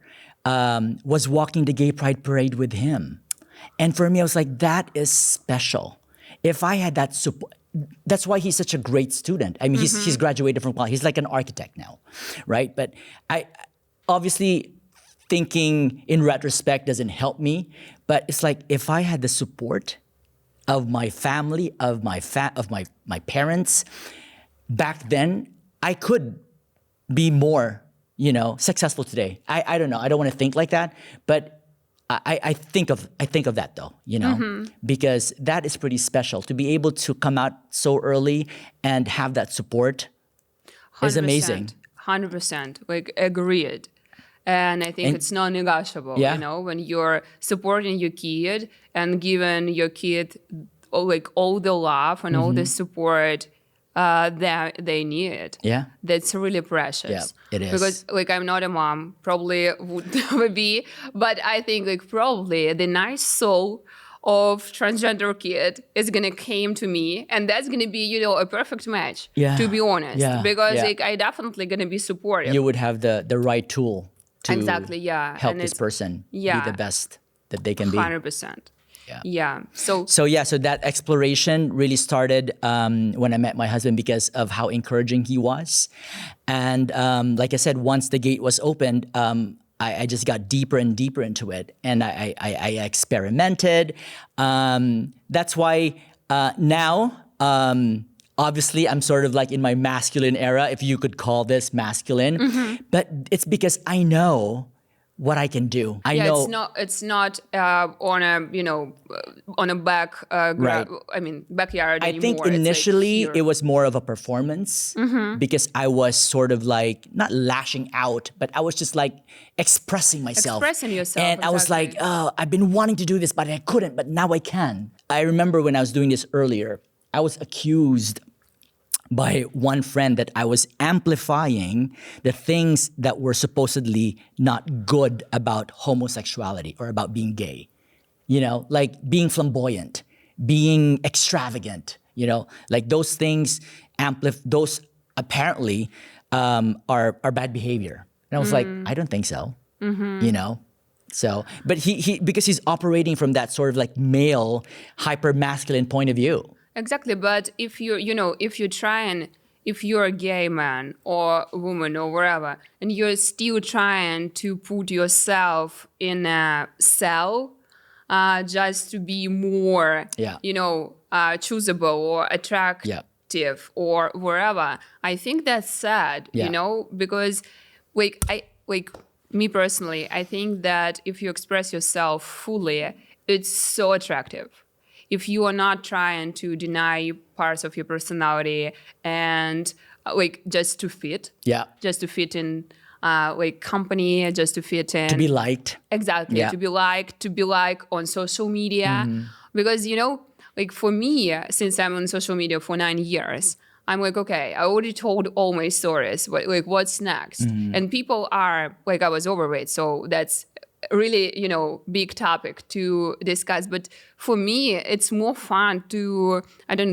A: was walking the gay pride parade with him. And for me, I was like, that is special. If I had that support, that's why he's such a great student. I mean, he's graduated from college. He's like an architect now, right? But I obviously thinking in retrospect doesn't help me. But it's like if I had the support of my family, of my parents back then, I could be more, successful today. I don't know. I don't want to think like that, but I think of that though, because that is pretty special to be able to come out so early and have that support is amazing.
B: 100%, like agreed. And I think it's non-negotiable,
A: Yeah.
B: when you're supporting your kid and giving your kid like all the love and all the support that they need.
A: Yeah.
B: That's really precious.
A: Yeah, it is.
B: Because like I'm not a mom, probably would never be, but I think like probably the nice soul of transgender kid is gonna came to me, and that's gonna be a perfect match.
A: Yeah.
B: To be honest,
A: Yeah.
B: because
A: Yeah.
B: like I definitely gonna be supportive.
A: You would have the right tool to
B: Exactly, yeah.
A: help
B: And
A: this
B: it's-
A: person
B: yeah.
A: be the best that they can be.
B: 100%.
A: Yeah.
B: Yeah. So
A: So that exploration really started when I met my husband because of how encouraging he was, and like I said, once the gate was opened, I just got deeper and deeper into it, and I experimented. That's why now. Obviously, I'm sort of like in my masculine era, if you could call this masculine, but it's because I know what I can do. I
B: yeah,
A: know.
B: it's not on a on a
A: Right.
B: backyard
A: I
B: anymore.
A: think
B: It's like
A: initially
B: here.
A: it was more of a performance because I was sort of like not lashing out, but I was just like expressing myself.
B: Expressing yourself,
A: And I was like,
B: exactly.
A: oh, I've been wanting to do this, but I couldn't, but now I can. I remember when I was doing this earlier, I was accused by one friend that I was amplifying the things that were supposedly not good about homosexuality or about being gay. You know, like being flamboyant, being extravagant, you know, like those things those apparently are bad behavior. And I was like, I don't think so, you know? So, but he because he's operating from that sort of like male, hyper masculine point of view.
B: Exactly, but if if you're a gay man or woman or wherever, and you're still trying to put yourself in a cell, just to be more,
A: Yeah.
B: choosable or attractive or wherever, I think that's sad,
A: Yeah.
B: because me personally, I think that if you express yourself fully, it's so attractive. If you are not trying to deny parts of your personality and just to fit, just to fit in company, just to fit in,
A: To be liked.
B: exactly,
A: Yeah.
B: to be like on social media, because for me, since I'm on social media for 9 years, I'm like, okay, I already told all my stories. What's next? And people are like, I was overweight, so that's really big topic to discuss. But for me, it's more fun to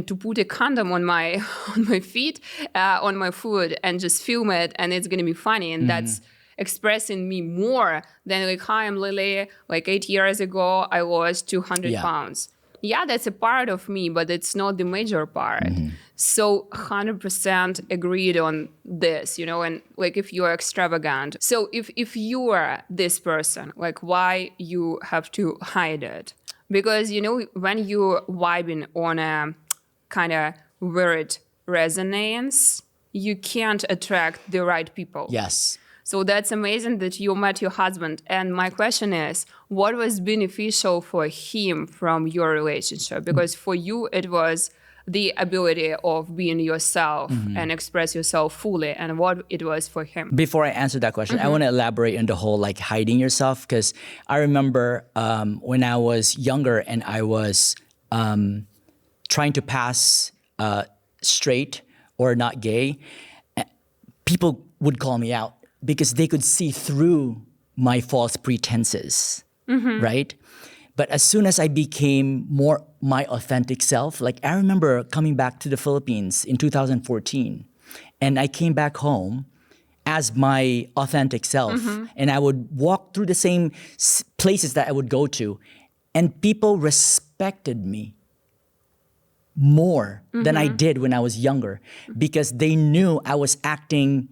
B: to put a condom on my on my feet, on my foot, and just film it, and it's gonna be funny, and that's expressing me more than like, hi, I'm Lily. Like 8 years ago, I lost 200
A: Yeah.
B: pounds. Yeah, that's a part of me, but it's not the major part. So 100% agreed on this, and like if you're extravagant. So if you are this person, like why you have to hide it? Because, when you're vibing on a kind of weird resonance, you can't attract the right people.
A: Yes.
B: So that's amazing that you met your husband. And my question is, what was beneficial for him from your relationship? Because for you, it was the ability of being yourself and express yourself fully, and what it was for him.
A: Before I answer that question, I want to elaborate on the whole like hiding yourself, because I remember when I was younger and I was trying to pass straight or not gay, people would call me out because they could see through my false pretenses, right? But as soon as I became more my authentic self, like I remember coming back to the Philippines in 2014, and I came back home as my authentic self, and I would walk through the same places that I would go to, and people respected me more than I did when I was younger, because they knew I was acting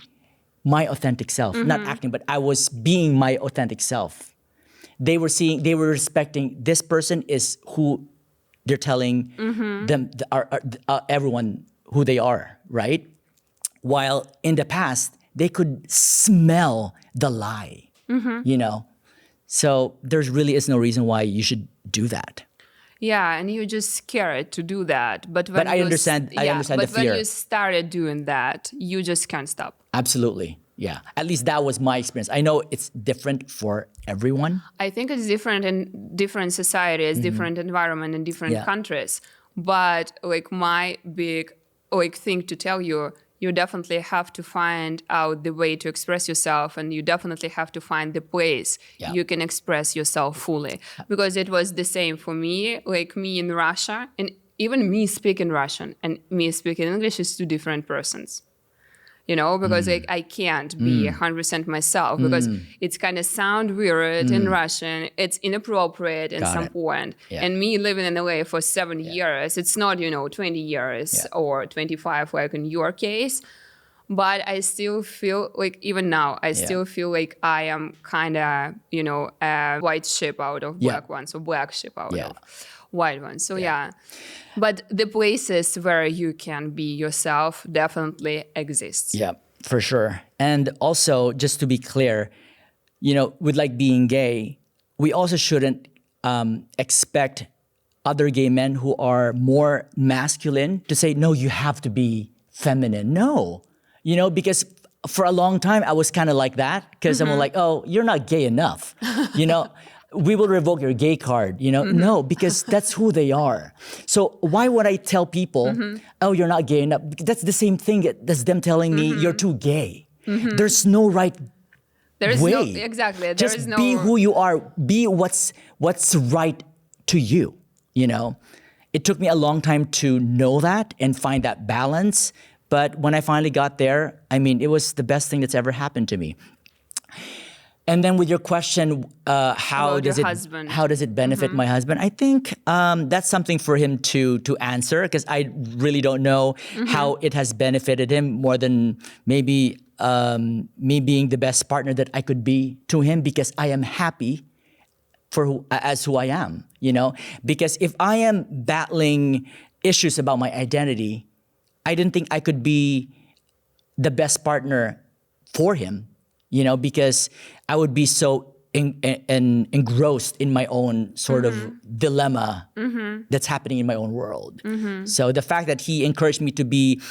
A: my authentic self, not acting, but I was being my authentic self. They were respecting this person is who they're telling them, everyone who they are, right? While in the past, they could smell the lie, So there's really is no reason why you should do that.
B: Yeah, and you're just scared to do that. But when
A: I understand the
B: but
A: fear.
B: when you started doing that, you just can't stop.
A: Absolutely. Yeah. At least that was my experience. I know it's different for everyone.
B: I think it's different in different societies, different environment in different countries. But like my big thing to tell you, you definitely have to find out the way to express yourself, and you definitely have to find the place you can express yourself fully. Because it was the same for me, like me in Russia, and even me speaking Russian and me speaking English is two different persons. because like I can't be 100% myself because it's kind of sound weird in Russian. It's inappropriate in
A: Got
B: some
A: it.
B: point.
A: Yeah.
B: And me living in LA for 7 years, it's not, 20 years
A: Yeah.
B: or 25 like in your case. But I still feel like even now, I still feel like I am kind of, a white sheep out of black ones or black sheep out of white ones. So but the places where you can be yourself definitely exists.
A: Yeah, for sure. And also, just to be clear, with like being gay, we also shouldn't expect other gay men who are more masculine to say, no, you have to be feminine. No, because for a long time I was kind of like that because I'm like, oh, you're not gay enough. We will revoke your gay card, No, because that's who they are. So why would I tell people, oh, you're not gay enough? That's the same thing as them telling me you're too gay. There's no right
B: There's
A: way.
B: no, exactly. There
A: Just
B: is no,
A: be who you are. Be what's right to you, It took me a long time to know that and find that balance. But when I finally got there, it was the best thing that's ever happened to me. And then with your question, how
B: About
A: does
B: your
A: it
B: husband.
A: how does it benefit my husband? I think that's something for him to answer because I really don't know how it has benefited him more than maybe me being the best partner that I could be to him because I am happy as who I am, Because if I am battling issues about my identity, I didn't think I could be the best partner for him, because I would be so engrossed in my own sort of dilemma that's happening in my own world. So the fact that he encouraged me to be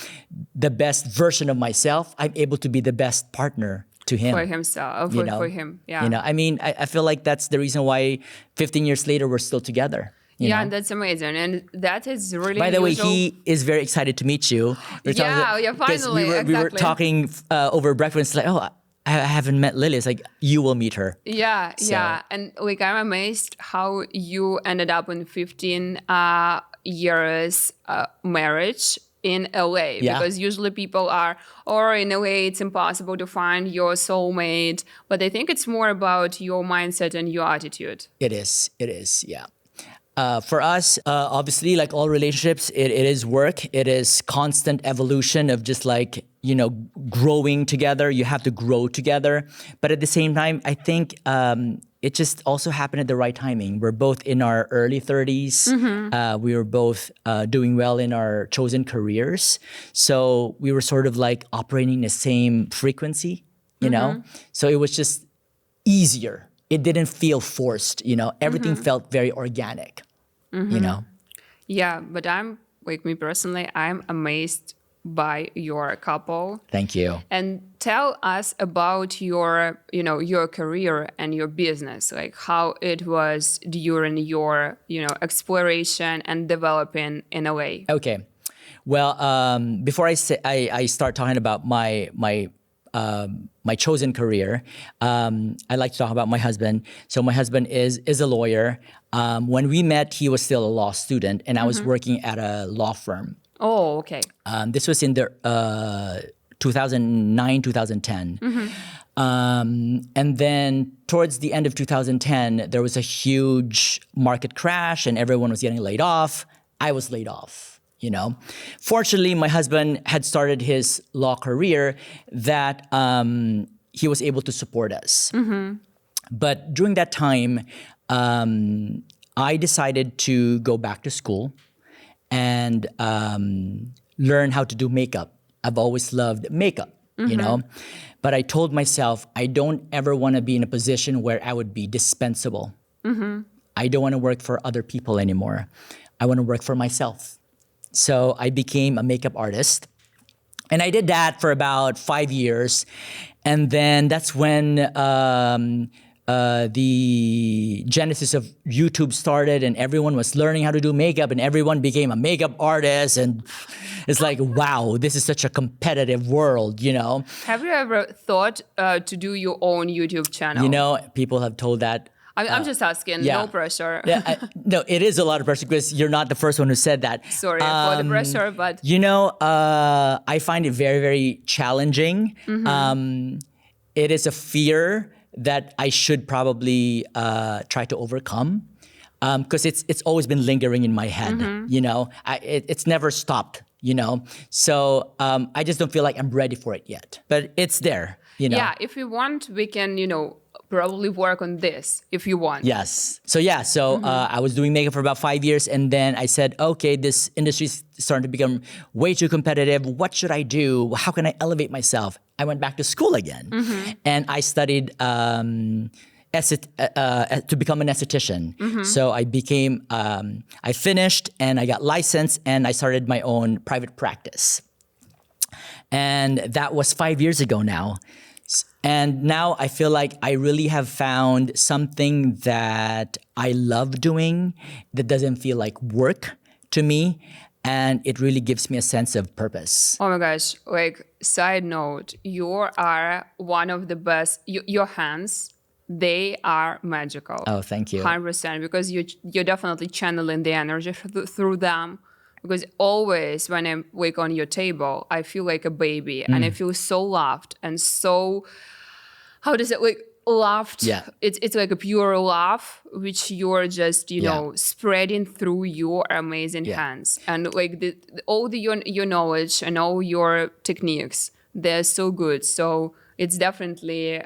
A: the best version of myself, I'm able to be the best partner to him.
B: for himself, for him. Yeah.
A: I feel like that's the reason why 15 years later we're still together.
B: Yeah, that's amazing. And that is really
A: By the way,
B: unusual.
A: he is very excited to meet you.
B: Yeah,
A: 'cause
B: finally,
A: we were
B: exactly.
A: talking over breakfast, like, oh, I haven't met Lily. It's like, you will meet her.
B: Yeah,
A: So-
B: yeah. And like I'm amazed how you ended up in 15 years marriage in LA.
A: Yeah.
B: Because usually people are, or in LA it's impossible to find your soulmate. But I think it's more about your mindset and your attitude.
A: It is, yeah. For us, obviously, like all relationships, it is work. It is constant evolution of just like, growing together. You have to grow together. But at the same time, I think it just also happened at the right timing. We're both in our early 30s. We were both doing well in our chosen careers. So we were sort of like operating the same frequency, So it was just easier. It didn't feel forced, Everything felt very organic,
B: Yeah, but I'm, like me personally, I'm amazed by your couple.
A: Thank you.
B: And tell us about your, your career and your business, like how it was during your, exploration and developing in a way.
A: Okay. Well, before I start talking about my chosen career, I like to talk about my husband. So my husband is a lawyer. When we met, he was still a law student, and I was working at a law firm.
B: Oh, okay.
A: This was in the 2009, 2010. And then towards the end of 2010, there was a huge market crash and everyone was getting laid off. I was laid off, Fortunately, my husband had started his law career that he was able to support us. But during that time, I decided to go back to school and learn how to do makeup. I've always loved makeup, But I told myself, I don't ever want to be in a position where I would be dispensable. I don't want to work for other people anymore. I want to work for myself. So I became a makeup artist. And I did that for about 5 years. And then that's when the genesis of YouTube started and everyone was learning how to do makeup and everyone became a makeup artist. And it's like, wow, this is such a competitive world,
B: Have you ever thought to do your own YouTube channel?
A: People have told that
B: I'm just asking,
A: yeah.
B: no pressure.
A: Yeah, no, it is a lot of pressure because you're not the first one who said that.
B: Sorry for the pressure, but
A: I find it very, very challenging. It is a fear that I should probably try to overcome because it's always been lingering in my head. It's never stopped. So I just don't feel like I'm ready for it yet. But it's there.
B: yeah, if you want, we can, probably work on this if you want.
A: Yes. So I was doing makeup for about 5 years, and then I said, okay, this industry is starting to become way too competitive. What should I do? How can I elevate myself? I went back to school again, and I studied to become an esthetician. So I became, I finished, and I got licensed, and I started my own private practice. And that was 5 years ago now. And now I feel like I really have found something that I love doing that doesn't feel like work to me. And it really gives me a sense of purpose.
B: Oh my gosh, side note, you are one of the best, your hands, they are magical.
A: Oh, thank you.
B: 100%, because you're definitely channeling the energy through them. Because always when I wake on your table, I feel like a baby and I feel so loved and so, how does it, loved?
A: Yeah.
B: It's like a pure love, which you're just, spreading through your amazing hands. And all your knowledge and all your techniques, they're so good. So it's definitely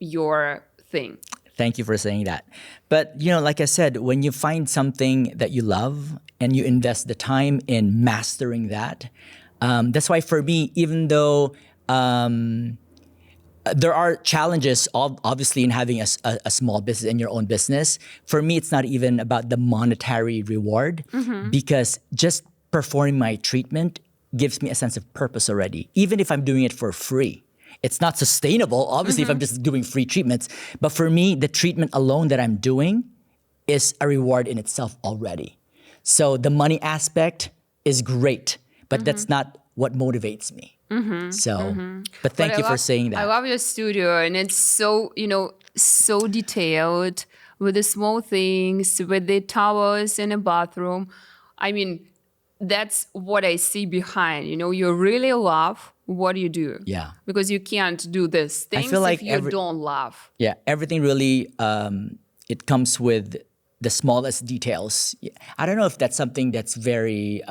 B: your thing.
A: Thank you for saying that. But, like I said, when you find something that you love and you invest the time in mastering that, that's why for me, even though there are challenges, obviously, in having a small business and your own business, for me, it's not even about the monetary reward because just performing my treatment gives me a sense of purpose already, even if I'm doing it for free. It's not sustainable, obviously, if I'm just doing free treatments. But for me, the treatment alone that I'm doing is a reward in itself already. So the money aspect is great, but that's not what motivates me. But thank you for saying that.
B: I love your studio, and it's so, so detailed with the small things, with the towels in a bathroom. I mean, that's what I see behind. You really love what you do.
A: Yeah.
B: Because you can't do these things if you don't love.
A: Yeah, everything really, it comes with the smallest details. I don't know if that's something that's very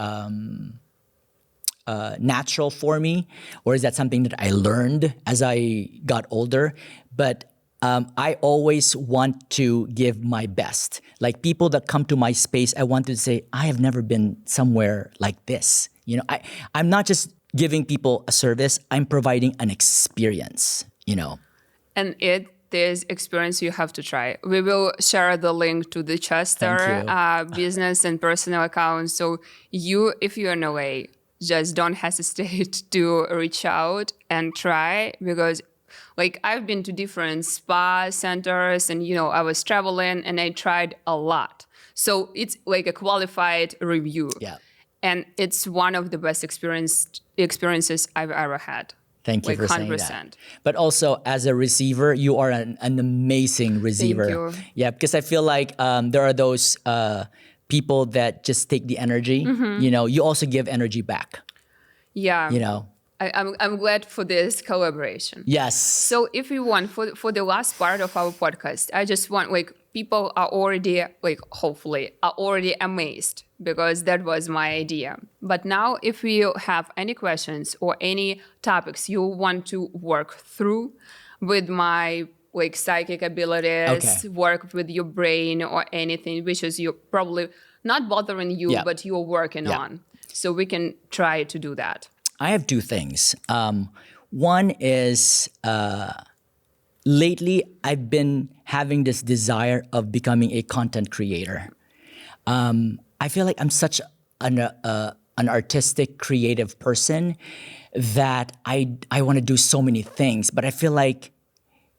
A: natural for me, or is that something that I learned as I got older? But I always want to give my best. Like people that come to my space, I want to say, I have never been somewhere like this. I'm not just giving people a service, I'm providing an experience,
B: And this experience you have to try. We will share the link to the Chester business and personal account. So if you're in LA, just don't hesitate to reach out and try, because I've been to different spa centers and, I was traveling and I tried a lot. So it's like a qualified review.
A: Yeah.
B: And it's one of the best experiences I've ever had.
A: Thank you for
B: 100%.
A: saying that. But also, as a receiver, you are an amazing receiver.
B: Thank you.
A: Yeah, because I feel like there are those people that just take the energy. You also give energy back.
B: Yeah. I'm glad for this collaboration.
A: Yes.
B: So if you want, for the last part of our podcast, I just want, people are already, hopefully, are already amazed, because that was my idea. But now, if you have any questions or any topics you want to work through with my psychic abilities, work with your brain or anything, which is you're probably not bothering you, but you're working on. So we can try to do that.
A: I have two things. One is lately I've been having this desire of becoming a content creator. I feel like I'm such an artistic, creative person that I want to do so many things, but I feel like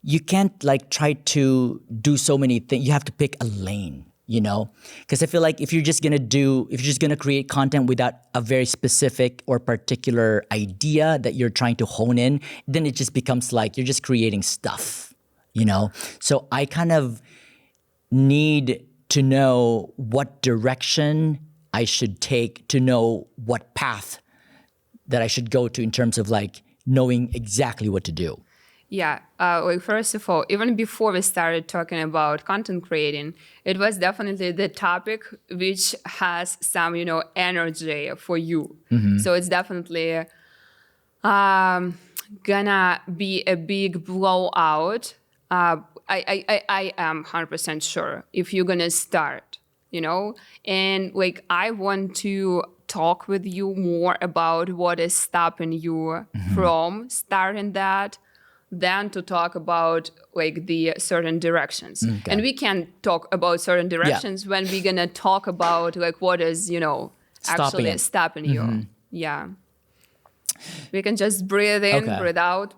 A: you can't try to do so many things. You have to pick a lane. Because I feel like if you're just gonna create content without a very specific or particular idea that you're trying to hone in, then it just becomes like you're just creating stuff, So I kind of need to know what direction I should take, to know what path that I should go to in terms of like knowing exactly what to do.
B: Yeah, like first of all, even before we started talking about content creating, it was definitely the topic which has some, energy for you. So it's definitely gonna be a big blowout. I am 100% sure if you're gonna start, and like I want to talk with you more about what is stopping you from starting that, than to talk about like the certain directions.
A: Okay.
B: And we can talk about certain directions when we're gonna talk about like what is, actually stopping you. Yeah. We can just breathe in,
A: Okay.
B: breathe out.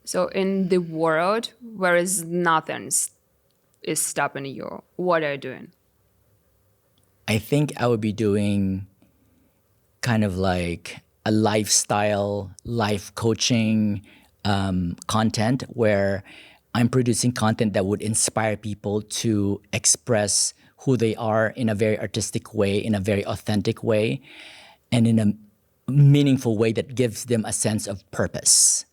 B: So in the world where is nothing is stopping you, what are you doing?
A: I think I would be doing kind of like a lifestyle, life coaching content where I'm producing content that would inspire people to express who they are in a very artistic way, in a very authentic way, and in a meaningful way that gives them a sense of purpose,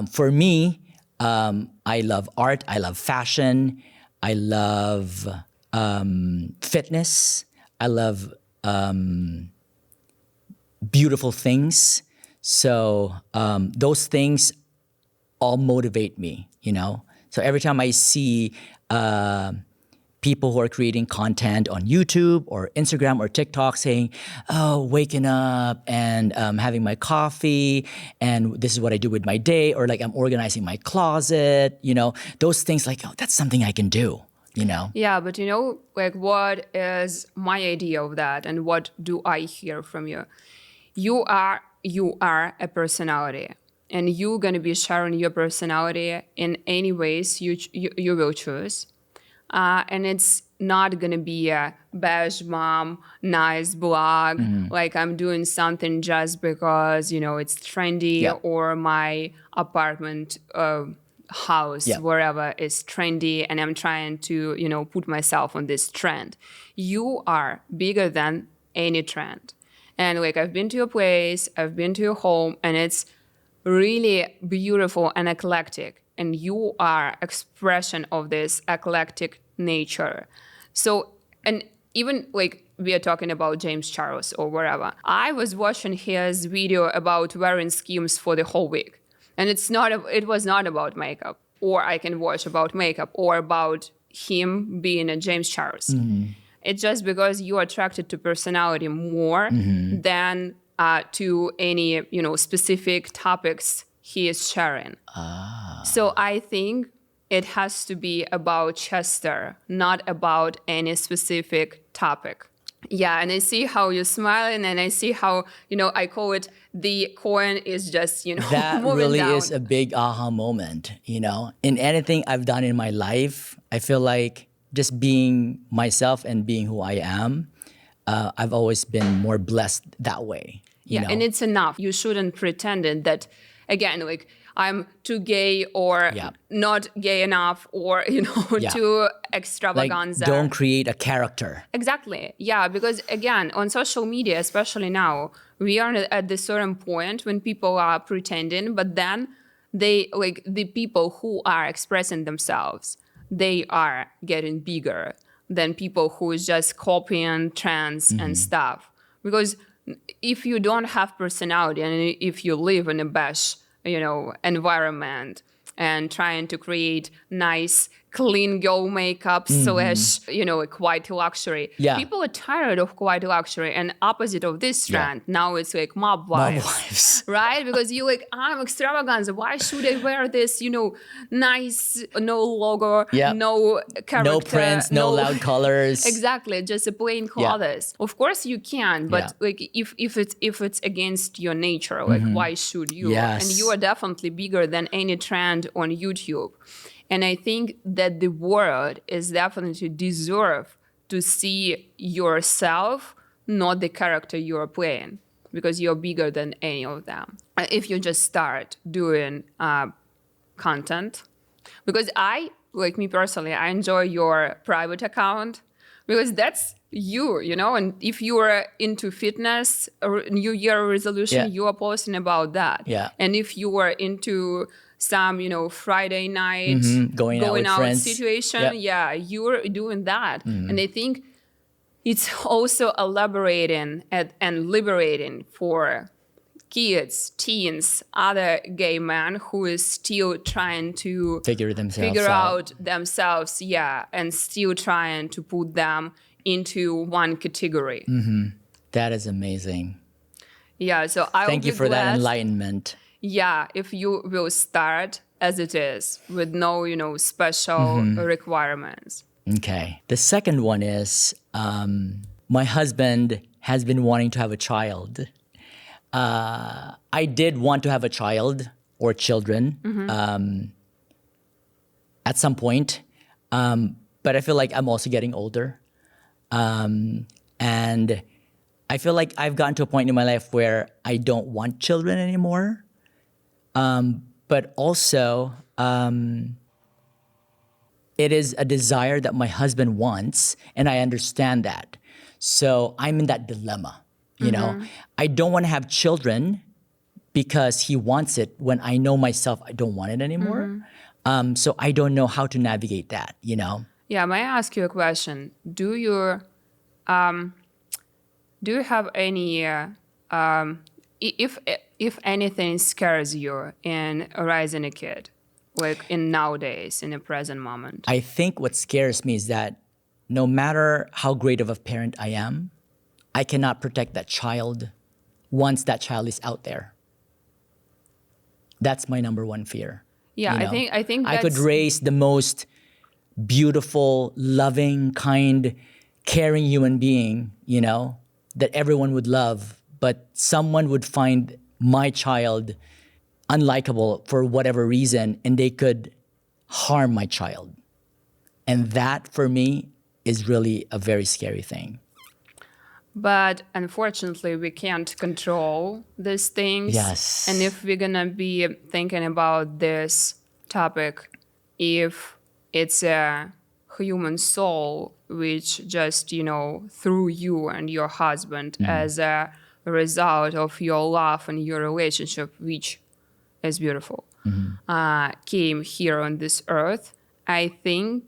A: For me, I love art, I love fashion, I love fitness, I love beautiful things. So those things all motivate me, So every time I see people who are creating content on YouTube or Instagram or TikTok saying, oh, waking up and having my coffee and this is what I do with my day, or like I'm organizing my closet, those things like, oh, that's something I can do.
B: Yeah, but like what is my idea of that and what do I hear from you? You are a personality, and you're going to be sharing your personality in any ways you will choose. And it's not going to be a beige mom, nice blog, like I'm doing something just because, it's trendy, or my apartment house, wherever is trendy, and I'm trying to, put myself on this trend. You are bigger than any trend. And like I've been to your place, I've been to your home, and it's really beautiful and eclectic. And you are expression of this eclectic nature. So, and even like we are talking about James Charles or wherever, I was watching his video about wearing schemes for the whole week. And it was not about makeup, or I can watch about makeup or about him being a James Charles. It's just because you are attracted to personality more than to any, specific topics he is sharing. So I think it has to be about Chester, not about any specific topic. Yeah, and I see how you're smiling, and I see how, I call it the coin is just,
A: That
B: moving
A: really
B: down.
A: is a big aha moment, In anything I've done in my life, I feel like just being myself and being who I am, I've always been more blessed that way.
B: Yeah, and it's enough. You shouldn't pretend it that, again, like I'm too gay or not gay enough or, too extravaganza.
A: Like, don't create a character.
B: Exactly. Yeah, because again, on social media, especially now, we are at this certain point when people are pretending, but then they, like the people who are expressing themselves, they are getting bigger than people who is just copying trends and stuff. Because if you don't have personality and if you live in a beige, environment and trying to create nice, clean girl makeup slash, a quiet luxury.
A: Yeah.
B: People are tired of quiet luxury, and opposite of this trend, now it's like mob wives. Right? Because you're like, I'm extravaganza. Why should I wear this, nice, no logo, no character.
A: No prints, no loud colors.
B: Exactly, just a plain clothes. Of course you can, but like if it's against your nature, like why should you?
A: Yes.
B: And you are definitely bigger than any trend on YouTube. And I think that the world is definitely deserve to see yourself, not the character you are playing. because you're bigger than any of them. If you just start doing content, because like me personally, I enjoy your private account because that's you, and if you are into fitness or New Year resolution, you are posting about that.
A: Yeah.
B: And if you are into some, Friday night
A: Going out with friends.
B: situation, you're doing that. And I think it's also elaborating and liberating for kids, teens, other gay men who is still trying to
A: figure
B: out themselves, and still trying to put them into one category.
A: That is amazing.
B: Yeah, so I
A: Thank you for that enlightenment.
B: Yeah, if you will start as it is with no, special requirements.
A: Okay. The second one is my husband has been wanting to have a child. I did want to have a child or children at some point, but I feel like I'm also getting older. And I feel like I've gotten to a point in my life where I don't want children anymore. But also, it is a desire that my husband wants, and I understand that. So I'm in that dilemma, you know? I don't want to have children because he wants it when I know myself I don't want it anymore. So I don't know how to navigate that, you know?
B: Yeah, may I ask you a question? Do you have any, if anything scares you in raising a kid, like in nowadays, in the present moment?
A: I think what scares me is that no matter how great of a parent I am, I cannot protect that child once that child is out there. That's my number one fear.
B: Yeah,
A: you know?
B: I think
A: I could
B: that's-
A: raise the most beautiful, loving, kind, caring human being, you know, that everyone would love, but someone would find my child unlikable for whatever reason, and they could harm my child. And that, for me, is really a very scary thing.
B: But unfortunately, we can't control these things.
A: Yes.
B: And if we're gonna be thinking about this topic, if it's a human soul which just, through you and your husband as a result of your love and your relationship, which is beautiful, came here on this earth, I think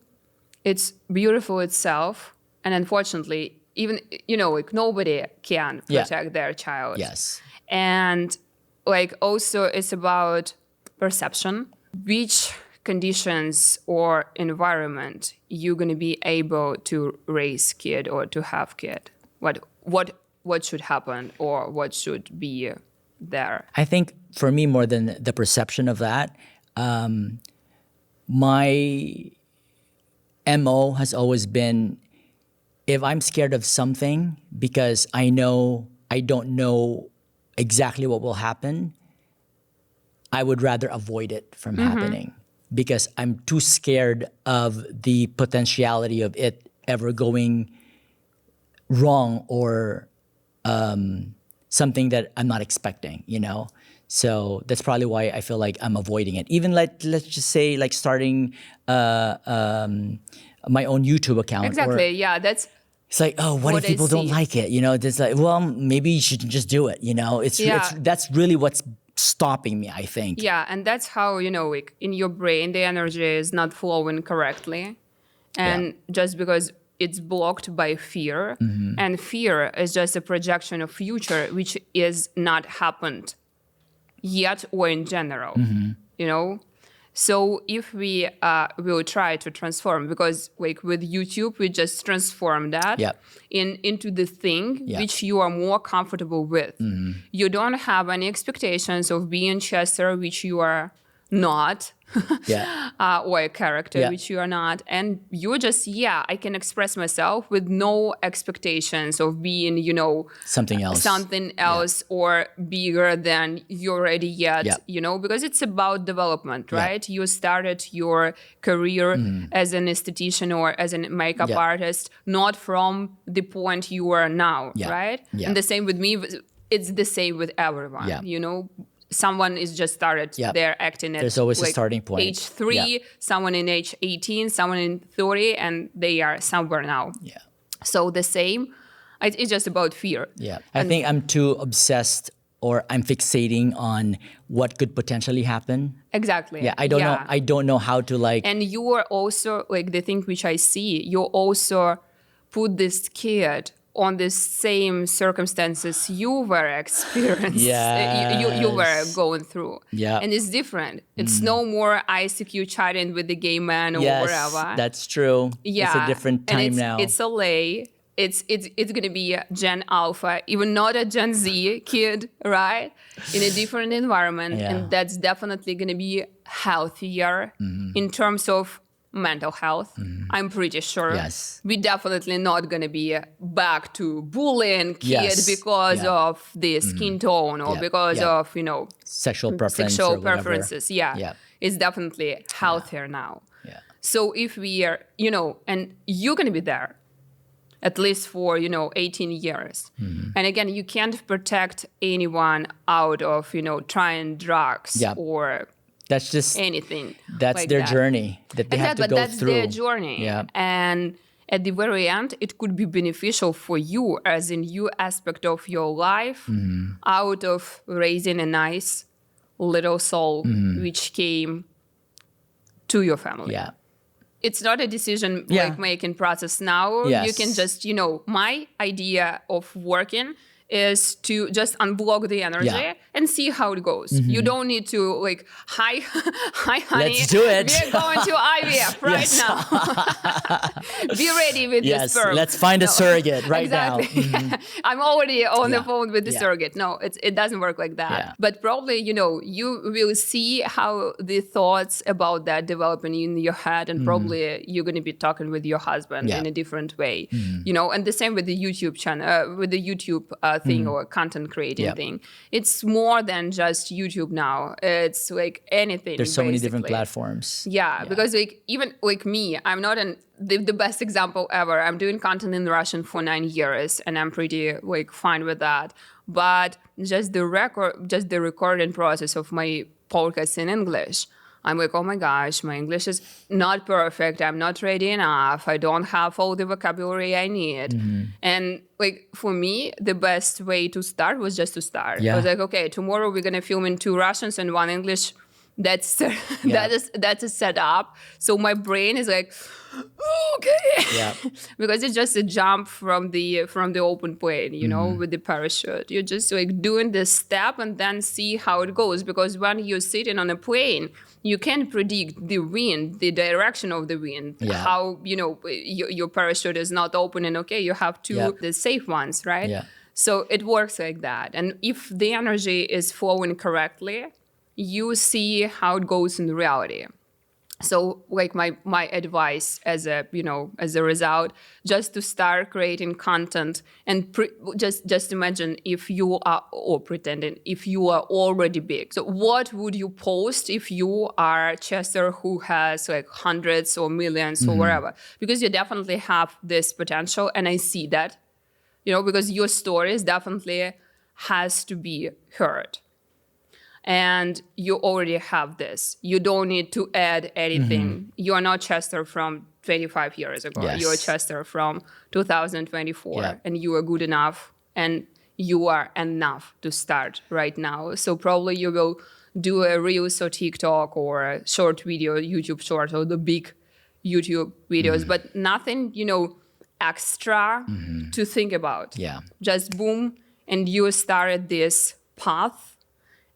B: it's beautiful itself. And unfortunately, even, like nobody can protect their child.
A: Yes.
B: And like also it's about perception, which conditions or environment you're going to be able to raise kid or to have kid. What should happen or what should be there?
A: I think for me, more than the perception of that, my MO has always been, if I'm scared of something because I don't know exactly what will happen, I would rather avoid it from happening because I'm too scared of the potentiality of it ever going wrong or something that I'm not expecting, you know? So that's probably why I feel like I'm avoiding it. Even let's just say like starting my own YouTube account.
B: Exactly,
A: It's like, oh, what if people don't like it? You know, it's like, well, maybe you should just do it. You know, that's really what's stopping me, I think.
B: Yeah, and that's how, like in your brain, the energy is not flowing correctly. And just because it's blocked by fear, and fear is just a projection of future, which is not happened yet or in general, So if we will try to transform, because like with YouTube, we just transform that into the thing which you are more comfortable with. You don't have any expectations of being Chester, which you are not, or a character which you are not. And you just, I can express myself with no expectations of being,
A: something else
B: or bigger than you already yet, because it's about development, right? You started your career as an esthetician or as a makeup artist, not from the point you are now, right? And the same with me. it's the same with everyone.
A: Yeah.
B: You know, someone is just started
A: Yeah.
B: their acting at
A: There's always a
B: like
A: starting point.
B: age 3,
A: Yeah.
B: someone in age 18, someone in 30, and they are somewhere now.
A: Yeah.
B: So the same. It's just about fear.
A: Yeah. I think I'm too obsessed or I'm fixating on what could potentially happen.
B: Exactly.
A: Yeah. I don't know how to like.
B: And you are also, like, the thing which I see, you also put this kid on the same circumstances you were experiencing, you were
A: Yes.
B: going through.
A: Yeah.
B: And it's different. It's no more ICQ chatting with the gay man or
A: Yes,
B: whatever.
A: that's true.
B: Yeah.
A: It's a different time
B: and
A: now.
B: It's LA. It's going to be a Gen Alpha, even not a Gen Z kid, right? In a different environment.
A: Yeah.
B: And that's definitely going to be healthier in terms of mental health. I'm pretty sure.
A: Yes.
B: We're definitely not going to be back to bullying kid
A: Yes.
B: because
A: Yeah.
B: of the skin tone or
A: Yeah.
B: because
A: Yeah.
B: of, you know,
A: Sexual preference
B: sexual
A: or whatever.
B: preferences. Yeah.
A: Yeah.
B: It's definitely healthier now.
A: Yeah.
B: So if we are, you know, and you're going to be there at least for, 18 years.
A: Mm-hmm.
B: And again, you can't protect anyone out of, trying drugs
A: Yeah.
B: or
A: That's just
B: anything.
A: that's
B: like
A: their
B: that.
A: journey that they have to
B: But
A: go
B: that's
A: through.
B: their journey.
A: Yeah.
B: And at the very end, it could be beneficial for you as a new aspect of your life
A: Mm-hmm.
B: out of raising a nice little soul which came to your family.
A: Yeah.
B: It's not a decision
A: Yeah.
B: like making process now.
A: Yes.
B: You can just, my idea of working is to just unblock the energy
A: Yeah.
B: and see how it goes. You don't need to like, hi, honey.
A: Let's do it.
B: We're going to IVF right now. Be ready with this
A: Yes.
B: sperm.
A: Let's find a
B: No.
A: surrogate right
B: Exactly.
A: now.
B: I'm already on
A: Yeah.
B: the phone with the
A: Yeah.
B: surrogate. No, it doesn't work like that.
A: Yeah.
B: But probably, you will see how the thoughts about that developing in your head, and probably you're going to be talking with your husband
A: Yeah.
B: in a different way. And the same with the YouTube channel, with the YouTube thing or content creating
A: Yeah.
B: thing. It's more than just YouTube now. It's like anything.
A: There's so many different
B: basically.
A: platforms.
B: Yeah, because like even like me, I'm not the best example ever. I'm doing content in Russian for 9 years, and I'm pretty like fine with that. But just the recording process of my podcast in English, I'm like, oh my gosh, my English is not perfect. I'm not ready enough. I don't have all the vocabulary I need. And like for me, the best way to start was just to start.
A: Yeah.
B: I was like, okay, tomorrow we're gonna film in 2 Russians and 1 English. That's that's a setup. So my brain is like, okay,
A: Yeah.
B: because it's just a jump from the open plane, with the parachute. You're just like doing this step and then see how it goes. Because when you're sitting on a plane, you can predict the wind, the direction of the wind,
A: Yeah.
B: how your parachute is not open, and okay, you have two
A: Yeah.
B: the safe ones, right?
A: Yeah.
B: So it works like that. And if the energy is flowing correctly, you see how it goes in reality. So like my advice as a result, just to start creating content and just imagine if you are, or pretending if you are already big. So what would you post if you are Chester who has like hundreds or millions or whatever? Because you definitely have this potential, and I see that, because your stories definitely has to be heard. And you already have this. You don't need to add anything. You are not Chester from 25 years ago.
A: Yes.
B: You're Chester from 2024.
A: Yeah.
B: And you are good enough, and you are enough to start right now. So probably you will do a Reels or TikTok or a short video, YouTube short, or the big YouTube videos, but nothing, extra to think about.
A: Yeah.
B: Just boom, and you started this path.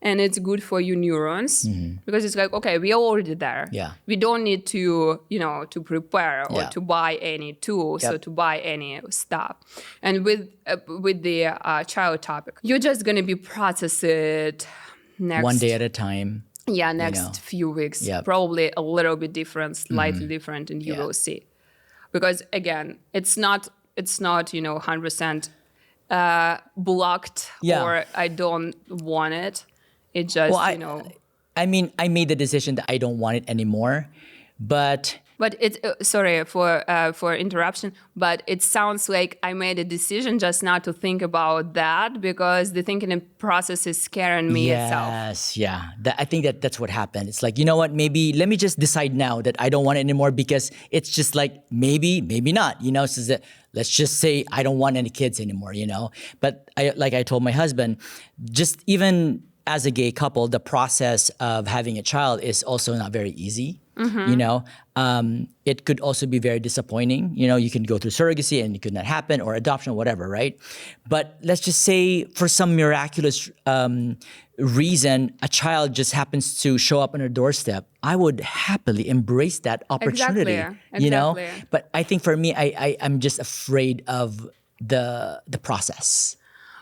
B: And it's good for your neurons because it's like, okay, we are already there.
A: Yeah.
B: We don't need to, to prepare or
A: Yeah.
B: to buy any tools or to buy any stuff. And with the child topic, you're just going to be process it next.
A: One day at a time.
B: Yeah, next few weeks.
A: Yep.
B: Probably a little bit different, slightly different, and you will see. Because again, it's not 100% blocked or I don't want it. It just,
A: I mean, I made the decision that I don't want it anymore, but
B: But it's sorry for interruption, but it sounds like I made a decision just not to think about that because the thinking process is scaring me itself.
A: Yes, yeah. I think that's what happened. It's like, you know what, maybe let me just decide now that I don't want it anymore because it's just like maybe not, so that, let's just say I don't want any kids anymore, But like I told my husband, just even as a gay couple, the process of having a child is also not very easy. It could also be very disappointing. You can go through surrogacy and it could not happen, or adoption, or whatever, right? But let's just say for some miraculous reason, a child just happens to show up on our doorstep. I would happily embrace that opportunity.
B: Exactly.
A: But I think for me, I'm just afraid of the process.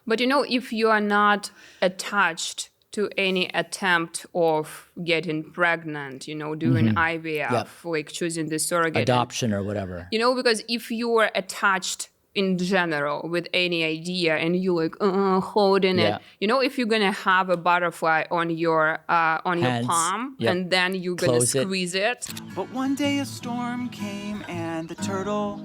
B: But if you are not attached to any attempt of getting pregnant, doing IVF, like choosing the surrogate.
A: Adoption or whatever.
B: Because if you are attached in general with any idea and you like holding it, if you're gonna have a butterfly on your
A: Hands.
B: palm
A: Yep.
B: and then you're gonna
A: Close it.
B: squeeze it.
E: But one day a storm came and the turtle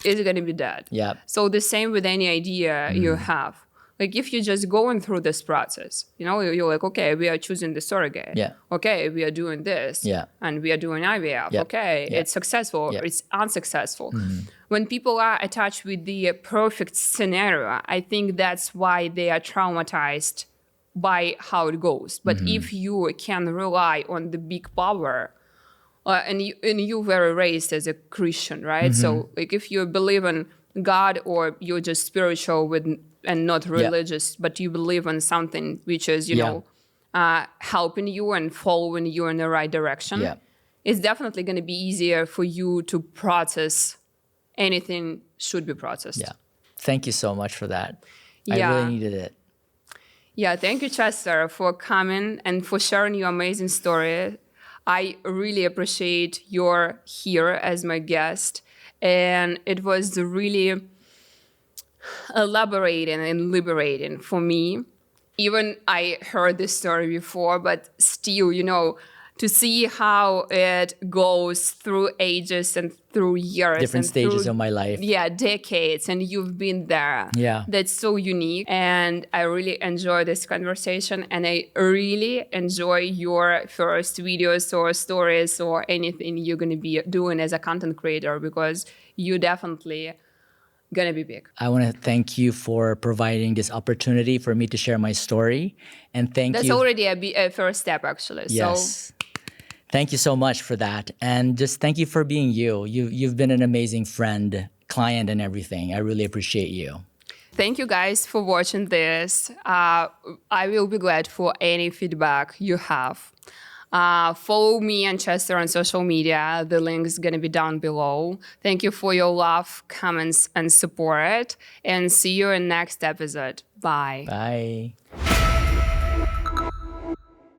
B: Is going to be dead.
A: Yep.
B: So the same with any idea you have. Like if you're just going through this process, you're like, okay, we are choosing the surrogate.
A: Yeah.
B: Okay, we are doing this.
A: Yeah.
B: And we are doing IVF.
A: Yep.
B: Okay,
A: Yep.
B: it's successful.
A: Yep.
B: It's unsuccessful. When people are attached with the perfect scenario, I think that's why they are traumatized by how it goes. But if you can rely on the big power, and you were raised as a Christian, right? So like if you believe in God or you're just spiritual and not religious, but you believe in something which is, helping you and following you in the right direction, it's definitely going to be easier for you to process anything should be processed.
A: Yeah. Thank you so much for that. I
B: Yeah.
A: really needed it.
B: Yeah, thank you, Chester, for coming and for sharing your amazing story. I really appreciate you're here as my guest. And it was really elaborating and liberating for me. Even I heard this story before, but still, to see how it goes through ages and through years.
A: Different
B: and
A: stages
B: through,
A: of my life.
B: Yeah, decades, and you've been there.
A: Yeah.
B: That's so unique. And I really enjoy this conversation, and I really enjoy your first videos or stories or anything you're going to be doing as a content creator, because you definitely gonna be big.
A: I want to thank you for providing this opportunity for me to share my story. And thank
B: That's
A: you.
B: already a first step, actually.
A: Yes.
B: So
A: Thank you so much for that. And just thank you for being you. You've been an amazing friend, client, and everything. I really appreciate you.
B: thank you guys for watching this. I will be glad for any feedback you have. Follow me and Chester on social media. The link is going to be down below. Thank you for your love, comments, and support. And see you in next episode. Bye.
A: Bye.